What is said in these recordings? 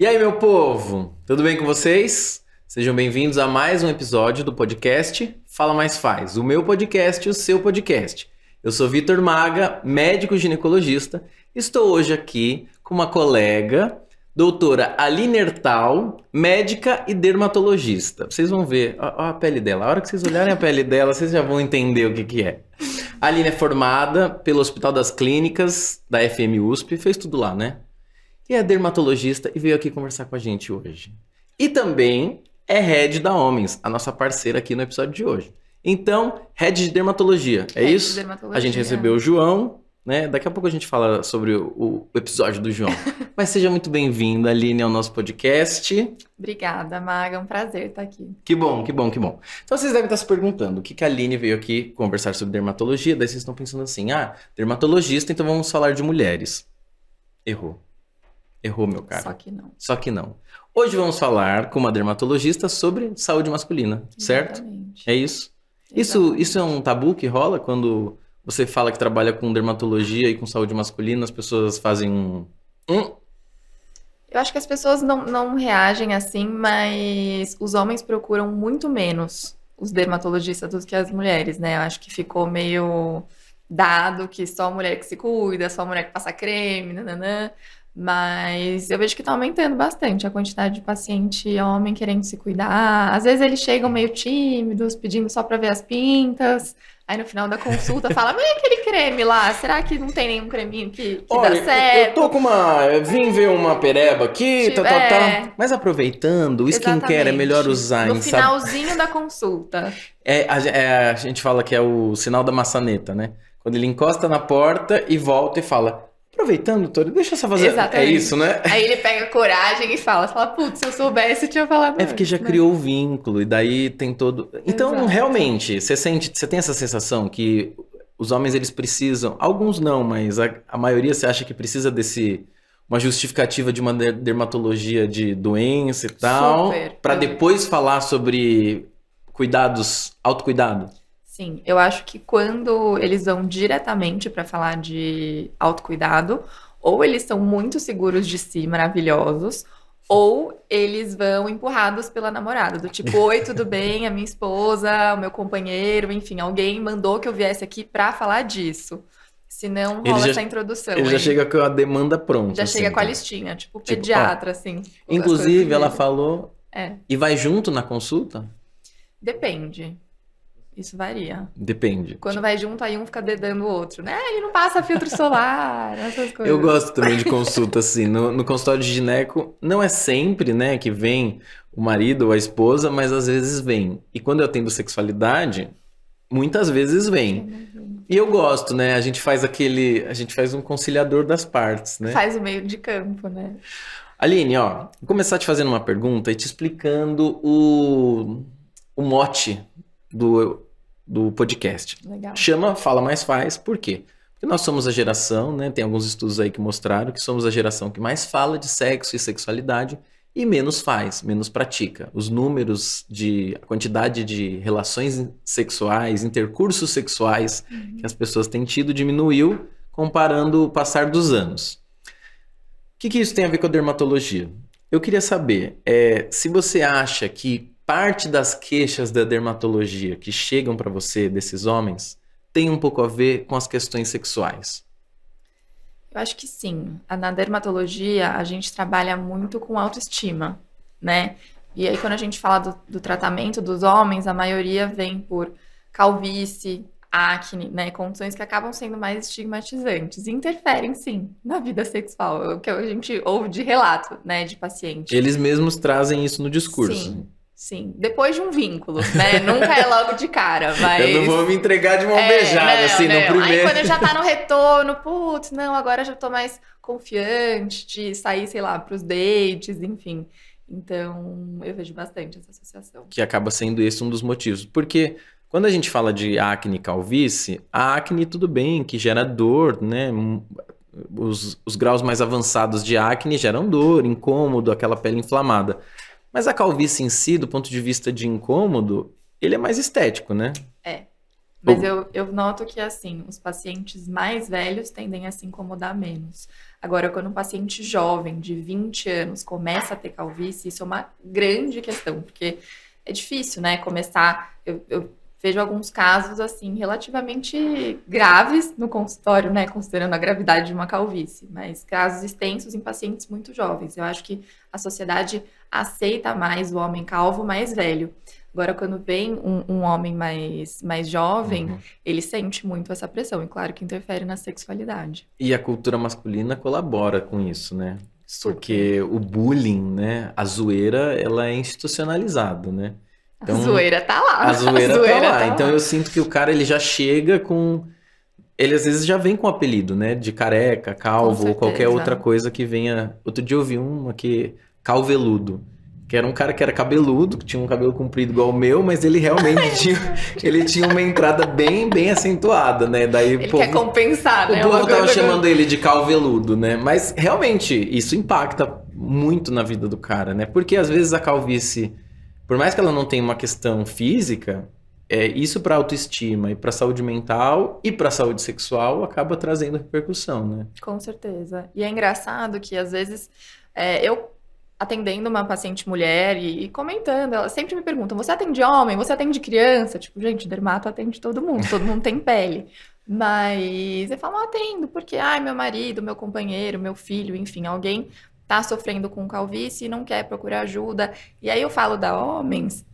E aí, meu povo? Tudo bem com vocês? Sejam bem-vindos a mais um episódio do podcast Fala Mais Faz, o meu podcast e o seu podcast. Eu sou Vitor Maga, médico ginecologista. Estou hoje aqui com uma colega, doutora Aline Ertal, médica e dermatologista. Vocês vão ver a pele dela. A hora que vocês olharem a pele dela, vocês já vão entender o que é. A Aline é formada pelo Hospital das Clínicas da FMUSP, fez tudo lá, né? E é dermatologista e veio aqui conversar com a gente hoje. E também é head da Homens, a nossa parceira aqui no episódio de hoje. Então, head de dermatologia, é Head isso? de dermatologia. A gente recebeu o João, né? Daqui a pouco a gente fala sobre o episódio do João. Mas seja muito bem-vinda, Aline, ao nosso podcast. Obrigada, Maga. É um prazer estar aqui. Que bom, que bom, que bom. Então vocês devem estar se perguntando o que a Aline veio aqui conversar sobre dermatologia, daí vocês estão pensando assim, dermatologista, então vamos falar de mulheres. Errou, meu cara. Só que não. Hoje vamos falar com uma dermatologista sobre saúde masculina, certo? Exatamente. É isso? Isso é um tabu que rola quando você fala que trabalha com dermatologia e com saúde masculina, as pessoas fazem um... Eu acho que as pessoas não reagem assim, mas os homens procuram muito menos os dermatologistas do que as mulheres, né? Eu acho que ficou meio dado que só mulher que se cuida, só mulher que passa creme, nananã. Mas eu vejo que tá aumentando bastante a quantidade de paciente homem querendo se cuidar. Às vezes eles chegam meio tímidos, pedindo só pra ver as pintas. Aí no final da consulta fala, mas e aquele creme lá? Será que não tem nenhum creminho que dá certo? Eu tô com eu vim ver uma pereba aqui, tá. Mas aproveitando, o skincare é melhor usar no finalzinho da consulta. A gente fala que é o sinal da maçaneta, né? Quando ele encosta na porta e volta e fala... Aproveitando, doutor, deixa eu só fazer... Exatamente. É isso, né? Aí ele pega coragem e fala, putz, se eu soubesse, eu tinha falado É porque já criou o vínculo, e daí tem todo... Então, Exato. realmente, você tem essa sensação que os homens, eles precisam... Alguns não, mas a maioria você acha que precisa uma justificativa de uma dermatologia de doença e tal, para depois falar sobre autocuidado? Sim, eu acho que quando eles vão diretamente para falar de autocuidado, ou eles são muito seguros de si, maravilhosos, ou eles vão empurrados pela namorada, do tipo, oi, tudo bem, a minha esposa, o meu companheiro, enfim, alguém mandou que eu viesse aqui para falar disso. Senão rola essa introdução. Ele já chega com a demanda pronta. Já chega com a listinha, tipo pediatra, assim. Inclusive, ela falou... E vai junto na consulta? Depende. Isso varia. Depende. Quando vai junto, aí um fica dedando o outro, né? Ele não passa filtro solar, essas coisas. Eu gosto também de consulta, assim. No consultório de gineco, não é sempre, né, que vem o marido ou a esposa, mas às vezes vem. E quando eu atendo sexualidade, muitas vezes vem. E eu gosto, né? A gente faz um conciliador das partes, né? Faz o meio de campo, né? Aline, vou começar te fazendo uma pergunta e te explicando o mote do podcast. Legal. Chama Fala Mais Faz, por quê? Porque nós somos a geração, né? Tem alguns estudos aí que mostraram que somos a geração que mais fala de sexo e sexualidade e menos faz, menos pratica. Os números a quantidade de relações sexuais, intercursos sexuais que as pessoas têm tido diminuiu comparando o passar dos anos. O que isso tem a ver com a dermatologia? Eu queria saber se você acha que parte das queixas da dermatologia que chegam para você, desses homens, tem um pouco a ver com as questões sexuais. Eu acho que sim. Na dermatologia, a gente trabalha muito com autoestima, né? E aí, quando a gente fala do tratamento dos homens, a maioria vem por calvície, acne, né? Condições que acabam sendo mais estigmatizantes. E interferem, sim, na vida sexual. É o que a gente ouve de relato, né? De paciente. Eles mesmos trazem isso no discurso. Sim, depois de um vínculo, né? Nunca é logo de cara, mas... Eu não vou me entregar de mão beijada, assim, no primeiro... Aí quando já tá no retorno, putz, não, agora já tô mais confiante de sair, sei lá, pros dates, enfim. Então, eu vejo bastante essa associação. Que acaba sendo esse um dos motivos. Porque quando a gente fala de acne e calvície, a acne tudo bem, que gera dor, né? Os graus mais avançados de acne geram dor, incômodo, aquela pele inflamada. Mas a calvície em si, do ponto de vista de incômodo, ele é mais estético, né? Mas eu noto que, assim, os pacientes mais velhos tendem a se incomodar menos. Agora, quando um paciente jovem, de 20 anos, começa a ter calvície, isso é uma grande questão, porque é difícil, né, começar... Eu vejo alguns casos, assim, relativamente graves no consultório, né, considerando a gravidade de uma calvície, mas casos extensos em pacientes muito jovens. Eu acho que a sociedade aceita mais o homem calvo mais velho. Agora, quando vem um homem mais jovem, ele sente muito essa pressão, e claro que interfere na sexualidade. E a cultura masculina colabora com isso, né? Super. Porque o bullying, né? A zoeira, ela é institucionalizada, né? A zoeira tá lá. A zoeira tá lá. Tá Então lá. eu sinto que o cara, ele já chega com... Ele às vezes já vem com o apelido, né? De careca, calvo, ou qualquer certeza. outra coisa que venha... Outro dia eu vi um aqui, calveludo. Que era um cara que era cabeludo, que tinha um cabelo comprido igual o meu, mas ele realmente ele tinha uma entrada bem acentuada, né? Daí Ele quer compensar, né? o povo tava chamando ele de calveludo, né? Mas realmente isso impacta muito na vida do cara, né? Porque às vezes a calvície, por mais que ela não tenha uma questão física, isso para autoestima e para saúde mental e para saúde sexual acaba trazendo repercussão, né? Com certeza. E é engraçado que às vezes eu atendendo uma paciente mulher e comentando, ela sempre me perguntam, você atende homem? Você atende criança? Tipo, gente, dermato atende todo mundo tem pele. Mas eu falo, atendo, porque, meu marido, meu companheiro, meu filho, enfim, alguém tá sofrendo com calvície e não quer procurar ajuda. E aí eu falo da homens,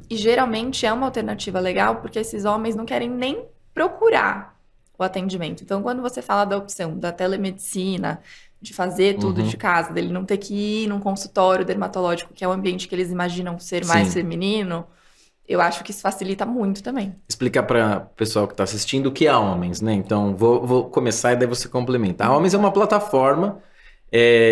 e geralmente é uma alternativa legal, porque esses homens não querem nem procurar o atendimento. Então, quando você fala da opção da telemedicina, de fazer tudo de casa, dele não ter que ir num consultório dermatológico, que é o ambiente que eles imaginam ser mais feminino, eu acho que isso facilita muito também. Explicar para o pessoal que está assistindo o que é a Homens, né? Então, vou começar e daí você complementa. A Homens é uma plataforma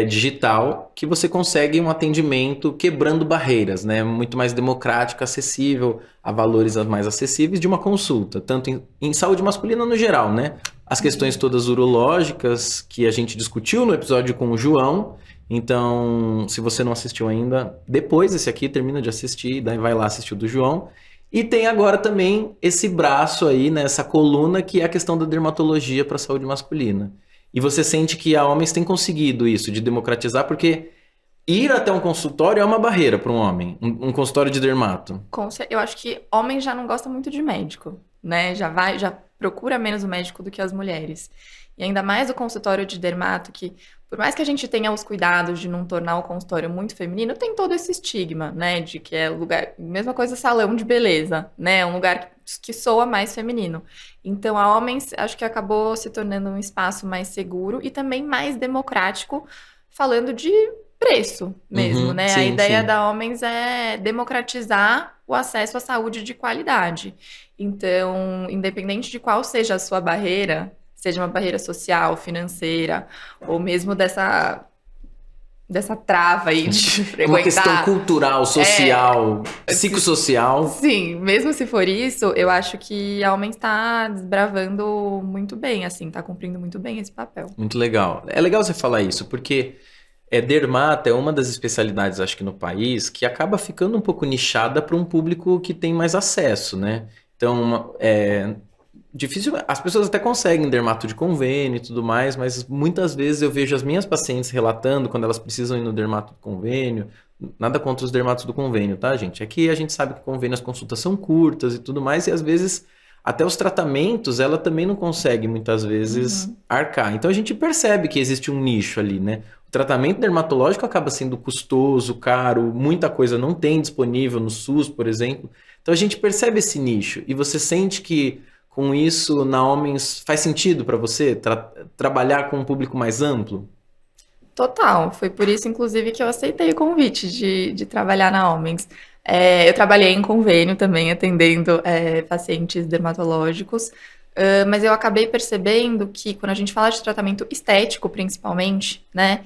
digital que você consegue um atendimento quebrando barreiras, né? Muito mais democrático, acessível, a valores mais acessíveis de uma consulta, tanto em saúde masculina no geral, né? As questões todas urológicas que a gente discutiu no episódio com o João. Então, se você não assistiu ainda, depois desse aqui, termina de assistir, daí vai lá assistir o do João. E tem agora também esse braço aí, né, essa coluna, que é a questão da dermatologia para a saúde masculina. E você sente que a Homens tem conseguido isso, de democratizar, porque ir até um consultório é uma barreira para um homem, um consultório de dermato. Eu acho que homem já não gosta muito de médico, né? Já procura menos o médico do que as mulheres. E ainda mais o consultório de dermato, que por mais que a gente tenha os cuidados de não tornar o consultório muito feminino, tem todo esse estigma, né? De que é lugar... Mesma coisa salão de beleza, né? É um lugar que soa mais feminino. Então, a Homens, acho que acabou se tornando um espaço mais seguro e também mais democrático, falando de preço mesmo, né? Sim, a ideia sim. da Homens é democratizar o acesso à saúde de qualidade. Então, independente de qual seja a sua barreira, seja uma barreira social, financeira, ou mesmo dessa trava aí de frequentar... Uma questão cultural, social, psicossocial. Sim, mesmo se for isso, eu acho que a Homem está desbravando muito bem, assim, está cumprindo muito bem esse papel. Muito legal. É legal você falar isso, porque dermato é uma das especialidades, acho que no país, que acaba ficando um pouco nichada para um público que tem mais acesso, né? Então, difícil, as pessoas até conseguem dermato de convênio e tudo mais, mas muitas vezes eu vejo as minhas pacientes relatando quando elas precisam ir no dermato do convênio, nada contra os dermatos do convênio, tá, gente? Aqui a gente sabe que convênio as consultas são curtas e tudo mais, e às vezes até os tratamentos ela também não consegue muitas vezes arcar. Então a gente percebe que existe um nicho ali, né? O tratamento dermatológico acaba sendo custoso, caro, muita coisa não tem disponível no SUS, por exemplo. Então a gente percebe esse nicho e você sente que com isso, na Homens, faz sentido para você trabalhar com um público mais amplo? Total. Foi por isso, inclusive, que eu aceitei o convite de trabalhar na Homens. Eu trabalhei em convênio também, atendendo pacientes dermatológicos, mas eu acabei percebendo que quando a gente fala de tratamento estético, principalmente, né,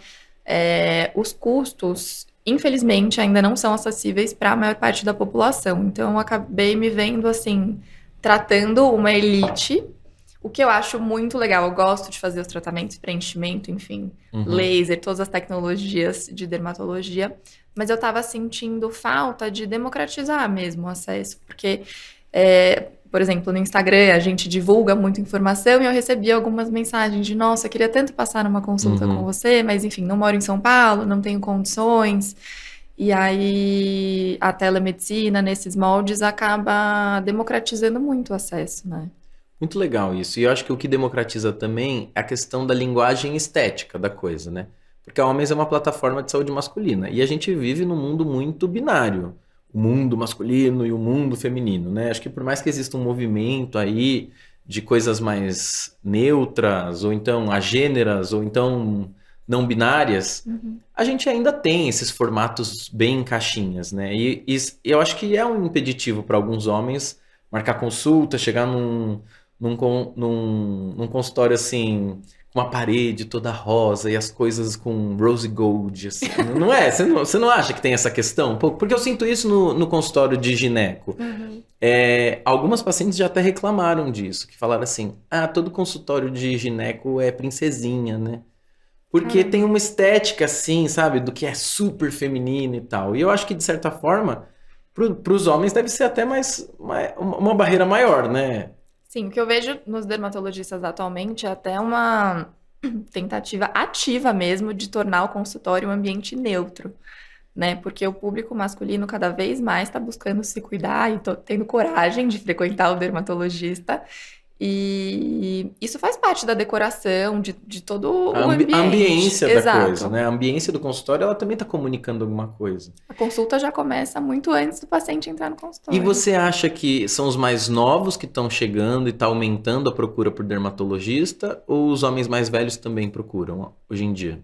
os custos, infelizmente, ainda não são acessíveis para a maior parte da população. Então, eu acabei me vendo, assim, tratando uma elite, o que eu acho muito legal. Eu gosto de fazer os tratamentos, preenchimento, enfim, laser, todas as tecnologias de dermatologia, mas eu tava sentindo falta de democratizar mesmo o acesso, porque Por exemplo, no Instagram a gente divulga muita informação e eu recebi algumas mensagens de, nossa, queria tanto passar numa consulta com você, mas enfim, não moro em São Paulo, não tenho condições. E aí a telemedicina, nesses moldes, acaba democratizando muito o acesso, né? Muito legal isso. E eu acho que o que democratiza também é a questão da linguagem estética da coisa, né? Porque a Homens é uma plataforma de saúde masculina. E a gente vive num mundo muito binário. O mundo masculino e o mundo feminino, né? Acho que por mais que exista um movimento aí de coisas mais neutras, ou então agêneras, ou então não binárias, a gente ainda tem esses formatos bem em caixinhas, né? E eu acho que é um impeditivo para alguns homens marcar consulta, chegar num consultório assim, com uma parede toda rosa e as coisas com rose gold, assim. Não é? Você não acha que tem essa questão um pouco? Porque eu sinto isso no consultório de gineco. Algumas pacientes já até reclamaram disso, que falaram assim, todo consultório de gineco é princesinha, né? Porque tem uma estética assim, sabe, do que é super feminino e tal. E eu acho que, de certa forma, para os homens deve ser até uma barreira maior, né? Sim, o que eu vejo nos dermatologistas atualmente é até uma tentativa ativa mesmo de tornar o consultório um ambiente neutro, né? Porque o público masculino cada vez mais está buscando se cuidar e tendo coragem de frequentar o dermatologista. E isso faz parte da decoração, de todo o ambiente. A ambiência da Exato. coisa, né? A ambiência do consultório, ela também está comunicando alguma coisa. A consulta já começa muito antes do paciente entrar no consultório. E você acha que são os mais novos que estão chegando e está aumentando a procura por dermatologista, ou os homens mais velhos também procuram hoje em dia?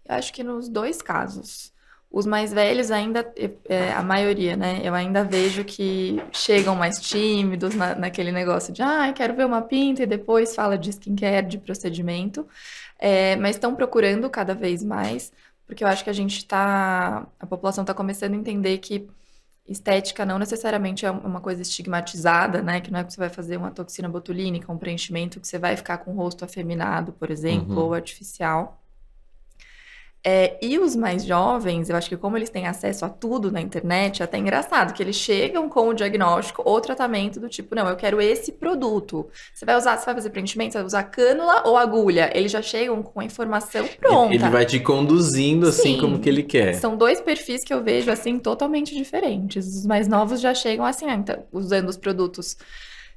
Eu acho que nos dois casos. Os mais velhos ainda, a maioria, né? Eu ainda vejo que chegam mais tímidos naquele negócio de quero ver uma pinta e depois fala de skincare, de procedimento. Mas estão procurando cada vez mais, porque eu acho que a população está começando a entender que estética não necessariamente é uma coisa estigmatizada, né? Que não é que você vai fazer uma toxina botulínica, um preenchimento que você vai ficar com o rosto afeminado, por exemplo, ou artificial. E os mais jovens, eu acho que como eles têm acesso a tudo na internet, é até engraçado que eles chegam com o diagnóstico ou tratamento do tipo, não, eu quero esse produto. Você vai fazer preenchimento, você vai usar cânula ou agulha? Eles já chegam com a informação pronta. Ele vai te conduzindo assim Sim, como que ele quer. São dois perfis que eu vejo assim totalmente diferentes. Os mais novos já chegam assim, então, usando os produtos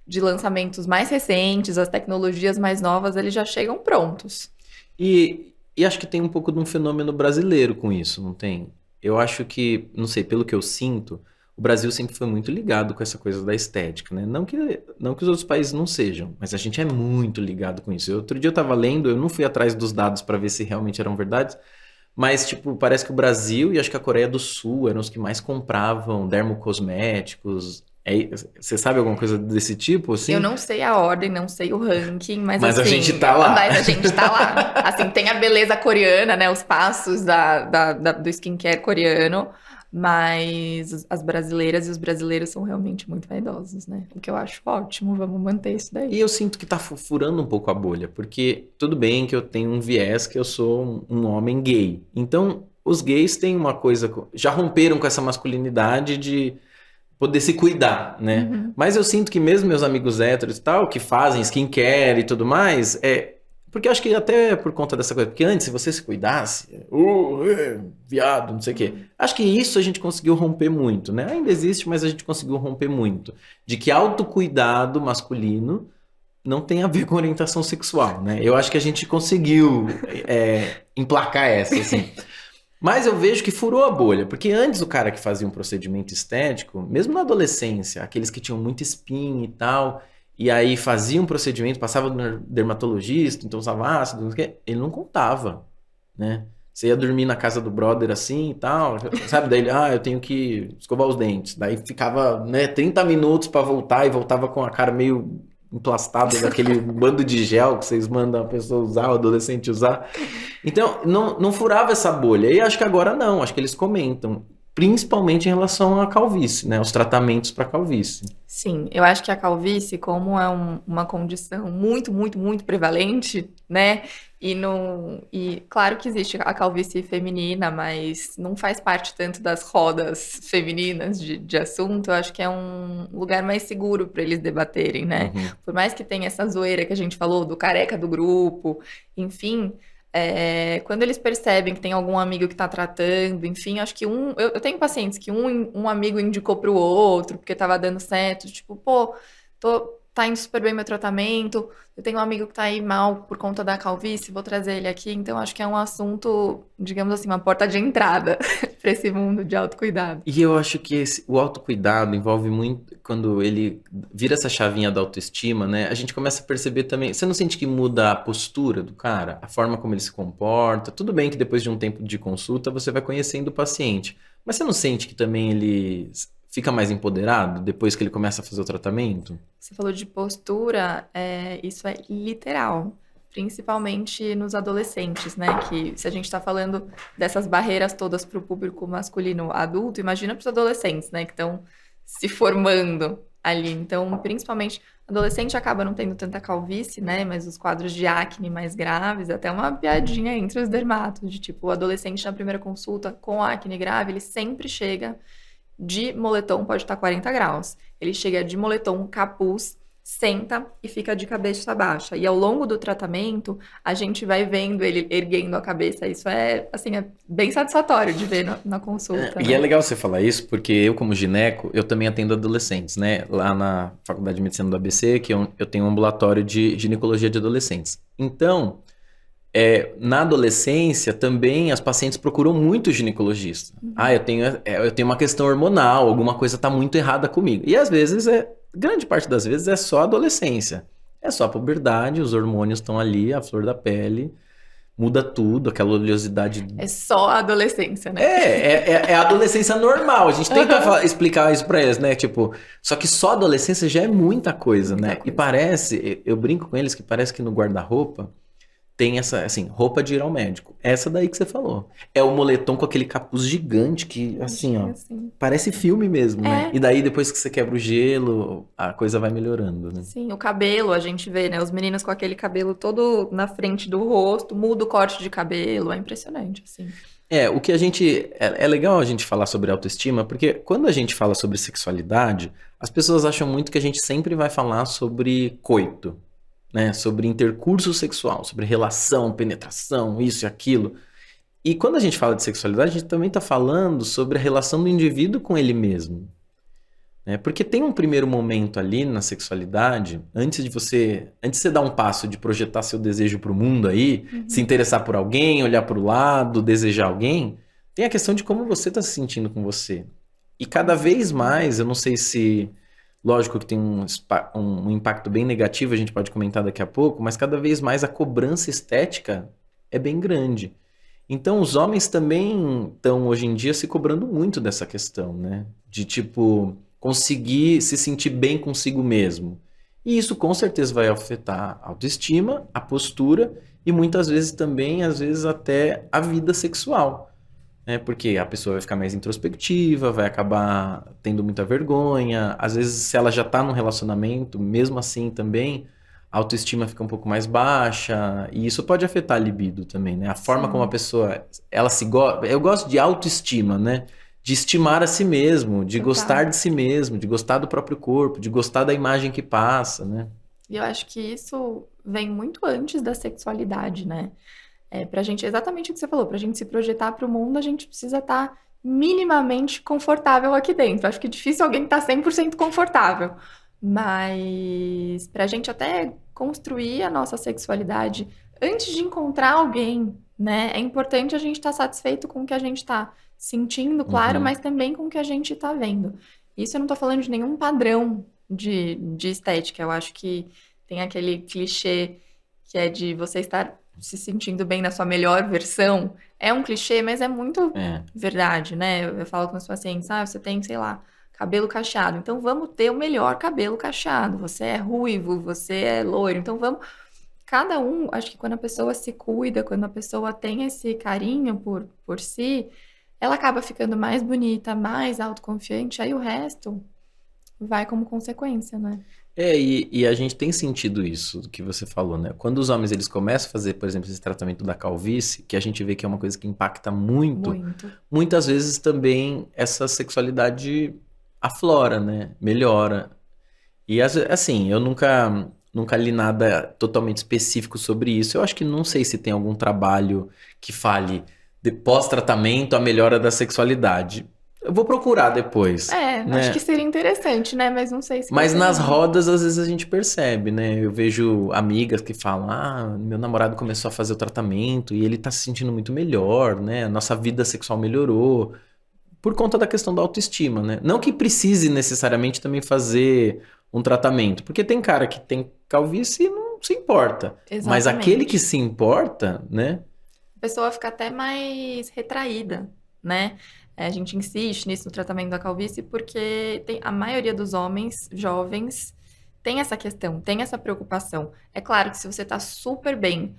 de lançamentos mais recentes, as tecnologias mais novas, eles já chegam prontos. E acho que tem um pouco de um fenômeno brasileiro com isso, não tem? Eu acho que, não sei, pelo que eu sinto, o Brasil sempre foi muito ligado com essa coisa da estética, né? Não que os outros países não sejam, mas a gente é muito ligado com isso. Outro dia eu tava lendo, eu não fui atrás dos dados para ver se realmente eram verdades, mas, tipo, parece que o Brasil e acho que a Coreia do Sul eram os que mais compravam dermocosméticos. Você sabe alguma coisa desse tipo, assim? Eu não sei a ordem, não sei o ranking, mas Mas assim... a gente tá lá. Mas a gente tá lá. Assim, tem a beleza coreana, né? Os passos do skincare coreano, mas as brasileiras e os brasileiros são realmente muito vaidosos, né? O que eu acho ótimo, vamos manter isso daí. E eu sinto que tá furando um pouco a bolha, porque tudo bem que eu tenho um viés que eu sou um homem gay. Então, os gays têm uma coisa... Já romperam com essa masculinidade de poder se cuidar, né? Mas eu sinto que mesmo meus amigos héteros e tal, que fazem skincare e tudo mais, porque eu acho que até por conta dessa coisa, porque antes, se você se cuidasse, viado, não sei o quê. Acho que isso a gente conseguiu romper muito, né? Ainda existe, mas a gente conseguiu romper muito. De que autocuidado masculino não tem a ver com orientação sexual, né? Eu acho que a gente conseguiu emplacar essa, assim. Mas eu vejo que furou a bolha, porque antes o cara que fazia um procedimento estético, mesmo na adolescência, aqueles que tinham muita espinha e tal, e aí fazia um procedimento, passava no dermatologista, então usava ácido, não sei o quê, ele não contava, né? Você ia dormir na casa do brother assim e tal, sabe? Daí ele, eu tenho que escovar os dentes. Daí ficava, né, 30 minutos pra voltar e voltava com a cara meio emplastada daquele bando de gel que vocês mandam a pessoa usar, o adolescente usar. Então, não furava essa bolha. E acho que agora não, acho que eles comentam, principalmente em relação à calvície, né? Os tratamentos para calvície. Sim, eu acho que a calvície, como é uma condição muito, muito, muito prevalente, né? E claro que existe a calvície feminina, mas não faz parte tanto das rodas femininas de assunto. Eu acho que é um lugar mais seguro para eles debaterem, né? Uhum. Por mais que tenha essa zoeira que a gente falou do careca do grupo, enfim, quando eles percebem que tem algum amigo que tá tratando, enfim, acho que eu tenho pacientes que um amigo indicou pro outro porque tava dando certo, tipo, pô, tá indo super bem meu tratamento. Eu tenho um amigo que tá aí mal por conta da calvície, vou trazer ele aqui. Então, acho que é um assunto, digamos assim, uma porta de entrada para esse mundo de autocuidado. E eu acho que o autocuidado envolve muito, quando ele vira essa chavinha da autoestima, né? A gente começa a perceber também. Você não sente que muda a postura do cara, a forma como ele se comporta? Tudo bem que depois de um tempo de consulta você vai conhecendo o paciente, mas você não sente que também ele fica mais empoderado depois que ele começa a fazer o tratamento? Você falou de postura, isso é literal, principalmente nos adolescentes, né? Que se a gente está falando dessas barreiras todas para o público masculino adulto, imagina para os adolescentes, né? Que estão se formando ali. Então, principalmente, adolescente acaba não tendo tanta calvície, né? Mas os quadros de acne mais graves, até uma piadinha entre os dermatos, de tipo, o adolescente na primeira consulta com acne grave, ele sempre chega de moletom, pode estar 40 graus. Ele chega de moletom, capuz, senta e fica de cabeça baixa. E ao longo do tratamento, a gente vai vendo ele erguendo a cabeça. Isso assim, é bem satisfatório de ver na consulta, E é né? legal você falar isso, porque eu, como gineco, eu também atendo adolescentes, né? Lá na Faculdade de Medicina do ABC, que eu tenho um ambulatório de ginecologia de adolescentes. Então, na adolescência também as pacientes procuram muito ginecologista. Ah, eu tenho uma questão hormonal, alguma coisa está muito errada comigo. E às vezes, grande parte das vezes, é só adolescência. É só a puberdade, os hormônios estão ali, a flor da pele, muda tudo, aquela oleosidade. É só a adolescência, né? É a adolescência normal. A gente tenta explicar isso pra eles, né? Tipo, só que só a adolescência já é muita coisa, Muita né? coisa. E parece, eu brinco com eles que parece que no guarda-roupa tem essa, assim, roupa de ir ao médico. Essa daí que você falou. É o moletom com aquele capuz gigante que, assim, ó, Assim. parece filme mesmo, né? É. E daí depois que você quebra o gelo, a coisa vai melhorando, né? Sim, o cabelo, a gente vê, né? Os meninos com aquele cabelo todo na frente do rosto, muda o corte de cabelo, é impressionante, assim. O que a gente. É legal a gente falar sobre autoestima, porque quando a gente fala sobre sexualidade, as pessoas acham muito que a gente sempre vai falar sobre coito, né? Sobre intercurso sexual, sobre relação, penetração, isso e aquilo. E quando a gente fala de sexualidade, a gente também está falando sobre a relação do indivíduo com ele mesmo. Né? Porque tem um primeiro momento ali na sexualidade, antes de você dar um passo de projetar seu desejo para o mundo aí, se interessar por alguém, olhar para o lado, desejar alguém, tem a questão de como você está se sentindo com você. E cada vez mais, eu não sei se, lógico que tem um impacto bem negativo, a gente pode comentar daqui a pouco, mas cada vez mais a cobrança estética é bem grande. Então, os homens também estão, hoje em dia, se cobrando muito dessa questão, né? De, tipo, conseguir se sentir bem consigo mesmo. E isso, com certeza, vai afetar a autoestima, a postura e, muitas vezes, também, às vezes, até a vida sexual. Né? Porque a pessoa vai ficar mais introspectiva, vai acabar tendo muita vergonha. Às vezes, se ela já está num relacionamento, mesmo assim também, a autoestima fica um pouco mais baixa, e isso pode afetar a libido também, né? A forma como a pessoa, ela se gosta. Eu gosto de autoestima, né? De estimar a si mesmo, de gostar de si mesmo, de gostar do próprio corpo, de gostar da imagem que passa, né? E eu acho que isso vem muito antes da sexualidade, né? Pra gente, exatamente o que você falou, pra gente se projetar pro mundo, a gente precisa estar minimamente confortável aqui dentro. Acho que é difícil alguém estar 100% confortável. Mas pra gente até construir a nossa sexualidade antes de encontrar alguém, né? É importante a gente estar satisfeito com o que a gente está sentindo, claro, Uhum. mas também com o que a gente está vendo. Isso eu não tô falando de nenhum padrão de estética. Eu acho que tem aquele clichê que é de você estar se sentindo bem na sua melhor versão. É um clichê, mas é muito verdade, né? Eu falo com os pacientes, você tem, sei lá, cabelo cacheado. Então vamos ter o melhor cabelo cacheado. Você é ruivo, você é loiro. Então vamos. Cada um, acho que quando a pessoa se cuida, quando a pessoa tem esse carinho por si, ela acaba ficando mais bonita, mais autoconfiante. Aí o resto vai como consequência, né? E a gente tem sentido isso do que você falou, né? Quando os homens eles começam a fazer, por exemplo, esse tratamento da calvície, que a gente vê que é uma coisa que impacta muito, Muito. muitas vezes também essa sexualidade aflora, né? Melhora. E assim, eu nunca li nada totalmente específico sobre isso. Eu acho que não sei se tem algum trabalho que fale de pós-tratamento a melhora da sexualidade. Eu vou procurar depois, Acho né? que seria interessante, né? Mas não sei se vai Mas ter nas não. rodas, às vezes a gente percebe, né? Eu vejo amigas que falam: meu namorado começou a fazer o tratamento e ele tá se sentindo muito melhor, né? A nossa vida sexual melhorou. Por conta da questão da autoestima, né? Não que precise necessariamente também fazer um tratamento, porque tem cara que tem calvície e não se importa. Mas aquele que Exatamente. se importa, né? A pessoa fica até mais retraída, né? A gente insiste nisso no tratamento da calvície porque a maioria dos homens jovens tem essa questão, tem essa preocupação. É claro que se você tá super bem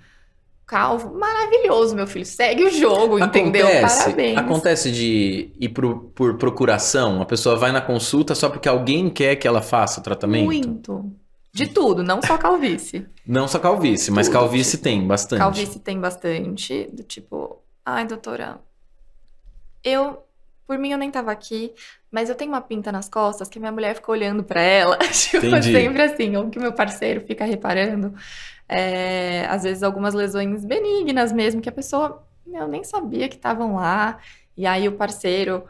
calvo, maravilhoso, meu filho, segue o jogo, entendeu? Parabéns. Acontece de ir por procuração, a pessoa vai na consulta só porque alguém quer que ela faça o tratamento. Muito. De tudo, não só calvície. Não só calvície, mas Tudo, calvície tipo, tem bastante. Calvície tem bastante, do tipo, ai, doutora, por mim eu nem tava aqui, mas eu tenho uma pinta nas costas que a minha mulher fica olhando pra ela, tipo, Entendi. sempre assim, ou que o meu parceiro fica reparando. Às vezes algumas lesões benignas mesmo, que a pessoa, eu nem sabia que estavam lá, e aí o parceiro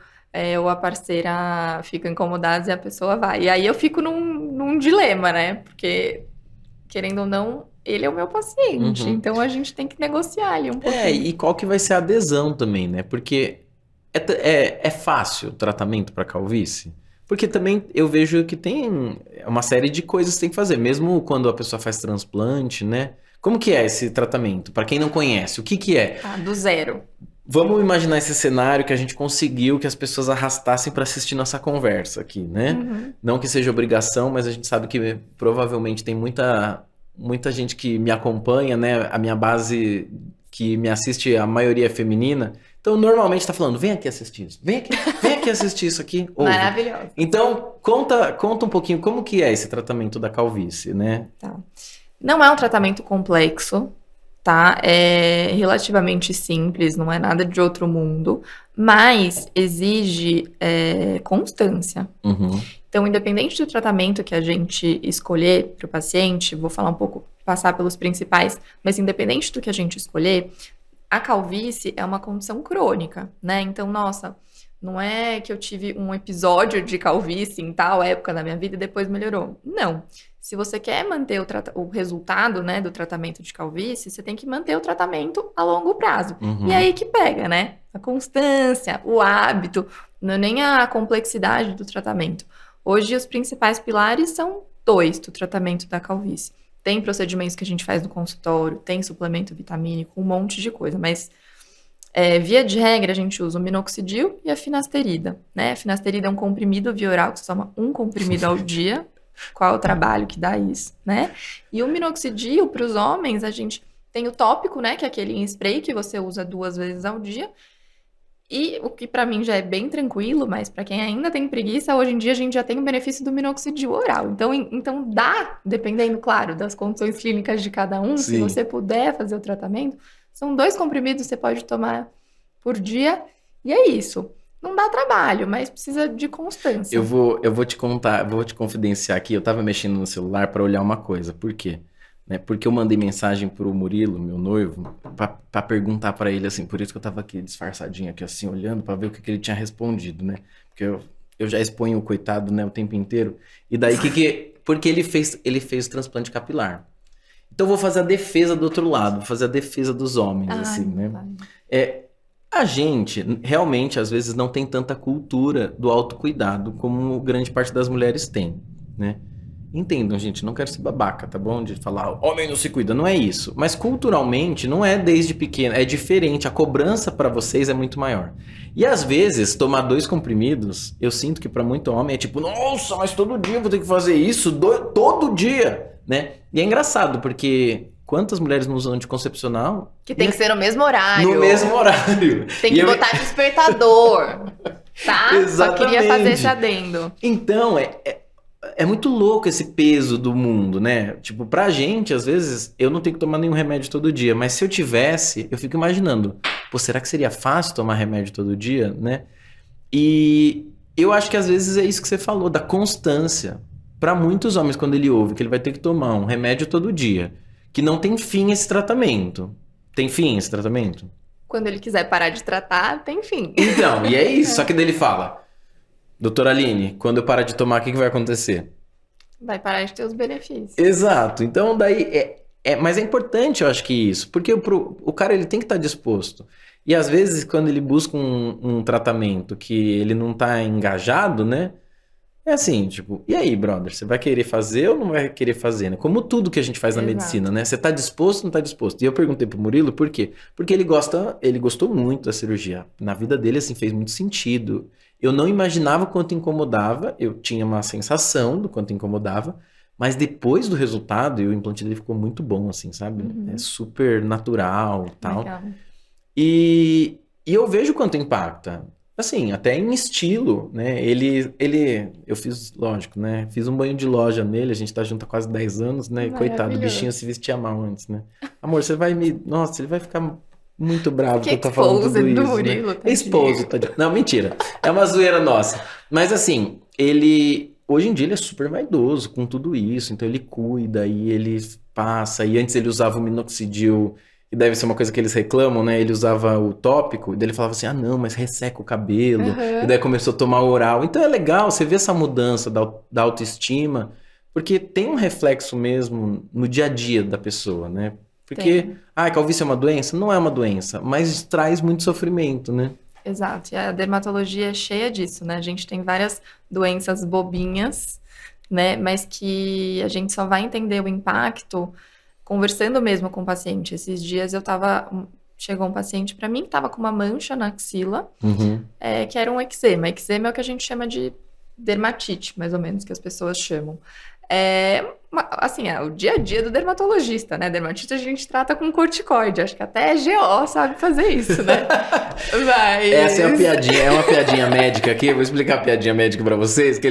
ou a parceira ficam incomodados e a pessoa vai. E aí eu fico num dilema, né? Porque, querendo ou não, ele é o meu paciente, Uhum. então a gente tem que negociar ali um pouquinho. E qual que vai ser a adesão também, né? Porque é fácil o tratamento para calvície? Porque também eu vejo que tem uma série de coisas que tem que fazer, mesmo quando a pessoa faz transplante, né? Como que é esse tratamento? Para quem não conhece, o que que é? Tá, do zero. Vamos imaginar esse cenário que a gente conseguiu que as pessoas arrastassem para assistir nossa conversa aqui, né? Uhum. Não que seja obrigação, mas a gente sabe que provavelmente tem muita gente que me acompanha, né? A minha base que me assiste, a maioria é feminina. Então, normalmente tá falando, vem aqui assistir isso. Vem aqui assistir isso aqui. Ouve. Maravilhoso. Então, conta um pouquinho como que é esse tratamento da calvície, né? Tá. Não é um tratamento complexo, tá? É relativamente simples, não é nada de outro mundo, mas exige constância. Uhum. Então, independente do tratamento que a gente escolher para o paciente, vou falar um pouco, passar pelos principais, mas independente do que a gente escolher, a calvície é uma condição crônica, né? Então, nossa, não é que eu tive um episódio de calvície em tal época da minha vida e depois melhorou. Não. Se você quer manter o resultado, né, do tratamento de calvície, você tem que manter o tratamento a longo prazo. Uhum. E aí que pega, né? A constância, o hábito, não é nem a complexidade do tratamento. Hoje, os principais pilares são 2 do tratamento da calvície. Tem procedimentos que a gente faz no consultório, tem suplemento vitamínico, um monte de coisa, mas via de regra a gente usa o minoxidil e a finasterida, né? A finasterida é um comprimido via oral, que você toma um comprimido ao dia. Qual é o trabalho que dá isso, né? E o minoxidil, para os homens, a gente tem o tópico, né? Que é aquele em spray que você usa 2 vezes ao dia. E o que para mim já é bem tranquilo, mas para quem ainda tem preguiça, hoje em dia a gente já tem o benefício do minoxidil oral. Então dá, dependendo, claro, das condições clínicas de cada um, Sim. se você puder fazer o tratamento, são 2 comprimidos que você pode tomar por dia, e é isso. Não dá trabalho, mas precisa de constância. Eu vou te contar, vou te confidenciar aqui. Eu tava mexendo no celular para olhar uma coisa. Por quê? Né? Porque eu mandei mensagem pro Murilo, meu noivo, pra perguntar pra ele assim. Por isso que eu tava aqui disfarçadinho aqui assim, olhando pra ver o que ele tinha respondido, né? Porque eu já exponho o coitado, né, o tempo inteiro. E daí porque ele fez o transplante capilar. Então eu vou fazer a defesa do outro lado, vou fazer a defesa dos homens, assim, né? A gente realmente, às vezes, não tem tanta cultura do autocuidado como grande parte das mulheres tem, né? Entendam, gente, não quero ser babaca, tá bom? De falar, homem não se cuida, não é isso. Mas culturalmente, não é desde pequeno, é diferente. A cobrança pra vocês é muito maior. E às vezes, tomar 2 comprimidos, eu sinto que pra muito homem é tipo, nossa, mas todo dia eu vou ter que fazer isso, todo dia, né? E é engraçado, porque quantas mulheres não usam anticoncepcional? Que tem que ser no mesmo horário. No mesmo horário. Tem que botar despertador, tá? Exatamente. Só queria fazer esse adendo. Então, é muito louco esse peso do mundo, né? Tipo, pra gente, às vezes, eu não tenho que tomar nenhum remédio todo dia, mas se eu tivesse, eu fico imaginando, pô, será que seria fácil tomar remédio todo dia, né? E eu acho que às vezes é isso que você falou, da constância. Pra muitos homens, quando ele ouve que ele vai ter que tomar um remédio todo dia, que não tem fim esse tratamento. Tem fim esse tratamento? Quando ele quiser parar de tratar, tem fim. Então, e é isso. Só que daí ele fala, doutora Aline, quando eu parar de tomar, o que vai acontecer? Vai parar de ter os benefícios. Exato. Então, daí mas é importante, eu acho que isso, porque o cara ele tem que estar disposto. E às vezes, quando ele busca um tratamento que ele não tá engajado, né? É assim, tipo, e aí, brother, você vai querer fazer ou não vai querer fazer, né? Como tudo que a gente faz na Exato. medicina, né? Você tá disposto ou não tá disposto? E eu perguntei pro Murilo por quê? Porque ele gostou muito da cirurgia. Na vida dele, assim, fez muito sentido. Eu não imaginava o quanto incomodava, eu tinha uma sensação do quanto incomodava, mas depois do resultado, o implante dele ficou muito bom, assim, sabe? Uhum. É super natural, tal. Legal. E eu vejo quanto impacta. Assim, até em estilo, né? Eu fiz, lógico, né? Fiz um banho de loja nele, a gente tá junto há quase 10 anos, né? E coitado, o Maravilhoso. bichinho se vestia mal antes, né? Amor, você vai me... Nossa, ele vai ficar muito bravo que Que eu tô falando tudo exposed do isso, Murilo, né? tadinho. Exposo, tadinho. Não, mentira. É uma zoeira nossa. Mas assim, ele... Hoje em dia ele é super vaidoso com tudo isso, então ele cuida e ele passa. E antes ele usava o minoxidil, e deve ser uma coisa que eles reclamam, né? Ele usava o tópico, e daí ele falava assim, ah não, mas resseca o cabelo. Uhum. E daí começou a tomar oral. Então é legal, você vê essa mudança da autoestima, porque tem um reflexo mesmo no dia a dia da pessoa, né? Porque, calvície é uma doença? Não é uma doença, mas traz muito sofrimento, né? Exato, e a dermatologia é cheia disso, né? A gente tem várias doenças bobinhas, né? Mas que a gente só vai entender o impacto conversando mesmo com o paciente. Esses dias chegou um paciente para mim que estava com uma mancha na axila, Uhum. que era um eczema. Eczema é o que a gente chama de dermatite, mais ou menos, que as pessoas chamam. Assim, é o dia a dia do dermatologista, né? Dermatite a gente trata com corticoide. Acho que até GO sabe fazer isso, né? Mas... Essa é uma piadinha médica aqui. Eu vou explicar a piadinha médica pra vocês. Que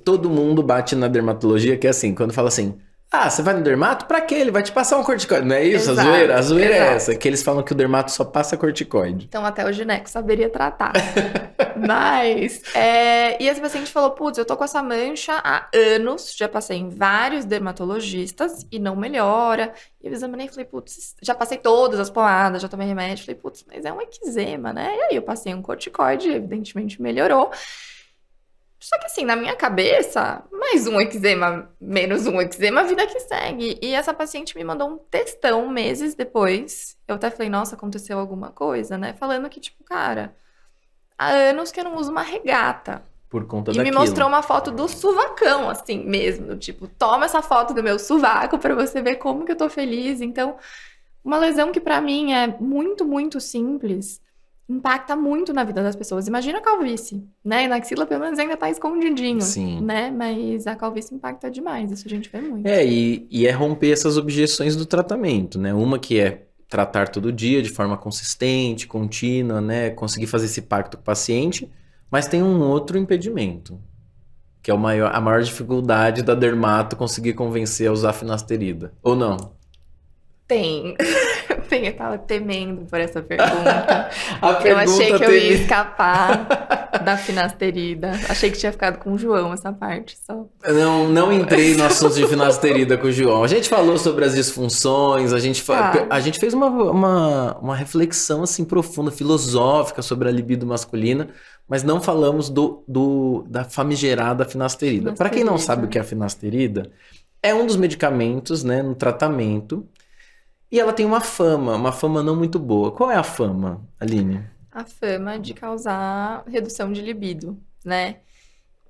todo mundo bate na dermatologia, que é assim, quando fala assim, ah, você vai no dermato? Pra quê? Ele vai te passar um corticoide. Não é isso? Exato, A zoeira é exato. essa, que eles falam que o dermato só passa corticoide. Então até o gineco saberia tratar. Mas, e esse paciente falou, putz, eu tô com essa mancha há anos, já passei em vários dermatologistas e não melhora. E eu examinei e falei, putz, já passei todas as pomadas, já tomei remédio. Falei, putz, mas é um eczema, né? E aí eu passei um corticoide, evidentemente melhorou. Só que assim, na minha cabeça, mais um eczema, menos um eczema, a vida que segue. E essa paciente me mandou um textão meses depois. Eu até falei, nossa, aconteceu alguma coisa, né? Falando que, tipo, cara, há anos que eu não uso uma regata. Por conta E daquilo. me mostrou uma foto do suvacão, assim mesmo. Tipo, toma essa foto do meu sovaco pra você ver como que eu tô feliz. Então, uma lesão que pra mim é muito, muito simples, impacta muito na vida das pessoas. Imagina a calvície, né? E na axila, pelo menos, ainda tá escondidinho, Sim. né? Mas a calvície impacta demais, isso a gente vê muito. E é romper essas objeções do tratamento, né? Uma que é tratar todo dia de forma consistente, contínua, né? Conseguir fazer esse pacto com o paciente, mas tem um outro impedimento, que é a maior dificuldade da dermato conseguir convencer a usar finasterida. Ou não? Tem. Eu tava temendo por essa pergunta. A Eu achei que eu ia teve- escapar da finasterida. Achei que tinha ficado com o João essa parte só. Não entrei no assunto de finasterida com o João. A gente falou sobre as disfunções, a gente fez uma reflexão assim profunda, filosófica sobre a libido masculina, mas não falamos da famigerada finasterida. Para quem não sabe o que é a finasterida, é um dos medicamentos, né, no tratamento, e ela tem uma fama não muito boa. Qual é a fama, Aline? A fama de causar redução de libido, né?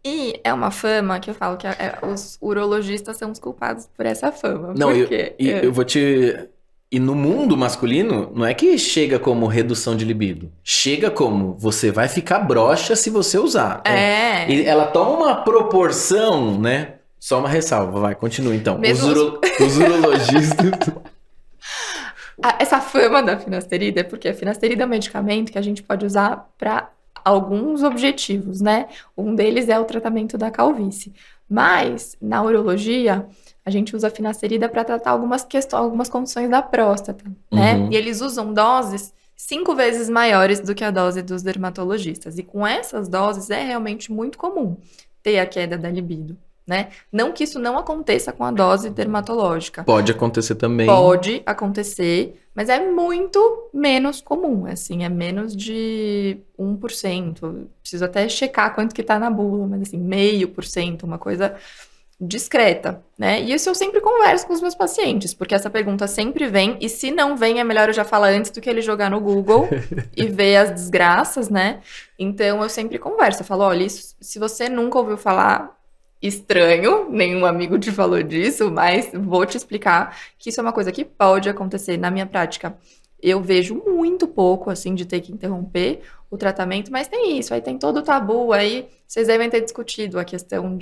E é uma fama que eu falo que os urologistas são os culpados por essa fama. Não, Por quê? eu vou te... E no mundo masculino, não é que chega como redução de libido. Chega como você vai ficar broxa se você usar. E ela toma uma proporção, né? Só uma ressalva, vai, continua então. Mesmo Os urologistas... Essa fama da finasterida é porque a finasterida é um medicamento que a gente pode usar para alguns objetivos, né? Um deles é o tratamento da calvície. Mas, na urologia, a gente usa a finasterida para tratar algumas questões, algumas condições da próstata, né? E eles usam doses 5 vezes maiores do que a dose dos dermatologistas. E com essas doses é realmente muito comum ter a queda da libido, né? Não que isso não aconteça com a dose dermatológica. Pode acontecer também. Pode acontecer, mas é muito menos comum, assim, é menos de 1%. Preciso até checar quanto que tá na bula, mas assim, 0,5%, uma coisa discreta, né? E isso eu sempre converso com os meus pacientes, porque essa pergunta sempre vem, e se não vem, é melhor eu já falar antes do que ele jogar no Google e ver as desgraças, né? Então eu sempre converso, eu falo, olha, isso, se você nunca ouviu falar, estranho, nenhum amigo te falou disso, mas vou te explicar que isso é uma coisa que pode acontecer na minha prática. Eu vejo muito pouco, assim, de ter que interromper o tratamento, mas tem isso, aí tem todo o tabu, aí vocês devem ter discutido a questão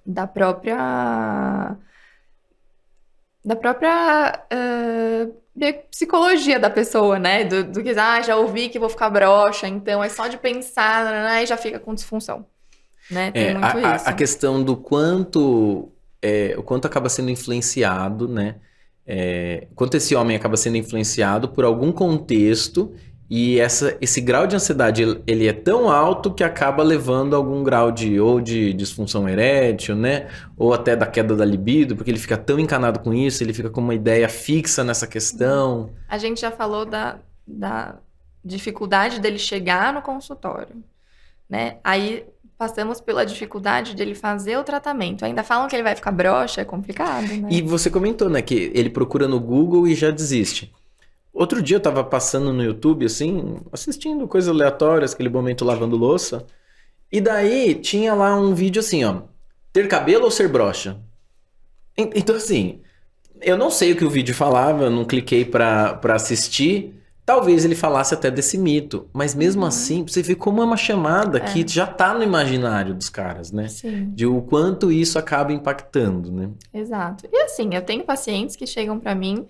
da própria psicologia da pessoa, né? Do que, já ouvi que vou ficar broxa, então é só de pensar, né, e já fica com disfunção, né? Tem muito isso. A questão do o quanto acaba sendo influenciado, né? Quanto esse homem acaba sendo influenciado por algum contexto e esse grau de ansiedade, ele é tão alto que acaba levando a algum grau de disfunção erétil, né? Ou até da queda da libido, porque ele fica tão encanado com isso, ele fica com uma ideia fixa nessa questão. A gente já falou da dificuldade dele chegar no consultório, né? Aí passamos pela dificuldade dele fazer o tratamento. Ainda falam que ele vai ficar broxa, é complicado, né? E você comentou, né, que ele procura no Google e já desiste. Outro dia eu tava passando no YouTube, assim, assistindo coisas aleatórias, aquele momento lavando louça. E daí tinha lá um vídeo assim, ó. Ter cabelo ou ser broxa? Então, assim, eu não sei o que o vídeo falava, não cliquei pra assistir. Talvez ele falasse até desse mito. Mas mesmo assim, você vê como é uma chamada que já tá no imaginário dos caras, né? Sim. De o quanto isso acaba impactando, né? Exato. E assim, eu tenho pacientes que chegam pra mim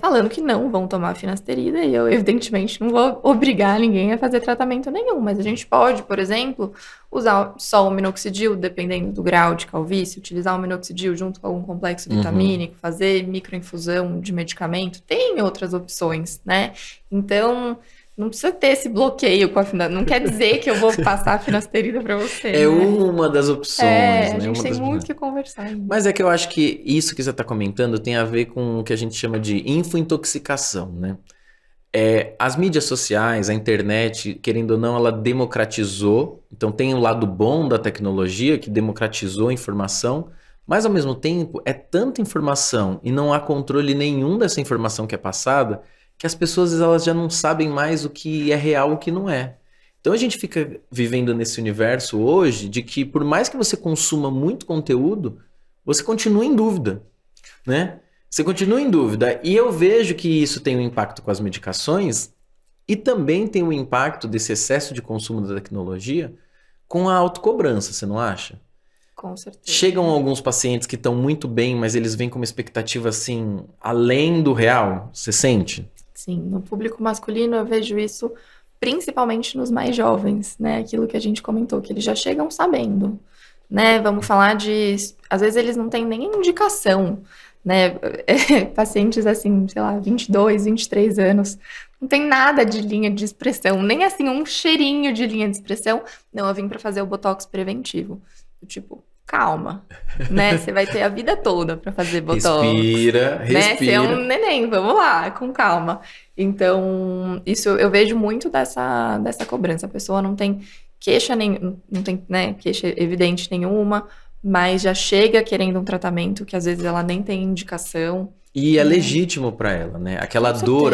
falando que não vão tomar finasterida e eu, evidentemente, não vou obrigar ninguém a fazer tratamento nenhum, mas a gente pode, por exemplo, usar só o minoxidil, dependendo do grau de calvície, utilizar o minoxidil junto com algum complexo vitamínico, fazer microinfusão de medicamento, tem outras opções, né? Então, não precisa ter esse bloqueio com a finasterida, não quer dizer que eu vou passar a finasterida para você, né? Uma das opções, né? A gente tem muito que conversar ainda. Mas é que eu acho que isso que você está comentando tem a ver com o que a gente chama de infointoxicação, né? As mídias sociais, a internet, querendo ou não, ela democratizou. Então tem o lado bom da tecnologia que democratizou a informação, mas ao mesmo tempo é tanta informação e não há controle nenhum dessa informação que é passada que as pessoas elas já não sabem mais o que é real e o que não é. Então a gente fica vivendo nesse universo hoje de que por mais que você consuma muito conteúdo, você continua em dúvida, né? Você continua em dúvida. E eu vejo que isso tem um impacto com as medicações e também tem um impacto desse excesso de consumo da tecnologia com a autocobrança, você não acha? Com certeza. Chegam alguns pacientes que estão muito bem, mas eles vêm com uma expectativa assim, além do real, você sente? Sim, no público masculino eu vejo isso principalmente nos mais jovens, né? Aquilo que a gente comentou, que eles já chegam sabendo, né? Vamos falar de... Às vezes eles não têm nem indicação, né? Pacientes assim, sei lá, 22, 23 anos, não tem nada de linha de expressão, nem assim um cheirinho de linha de expressão. Não, eu vim para fazer o botox preventivo. Tipo, calma, né? Você vai ter a vida toda para fazer botox. Respira. Né? Você é um neném, vamos lá, com calma. Então, isso eu vejo muito dessa cobrança. A pessoa não tem queixa não tem, né, queixa evidente nenhuma, mas já chega querendo um tratamento que às vezes ela nem tem indicação. E é legítimo para ela, né? Aquela dor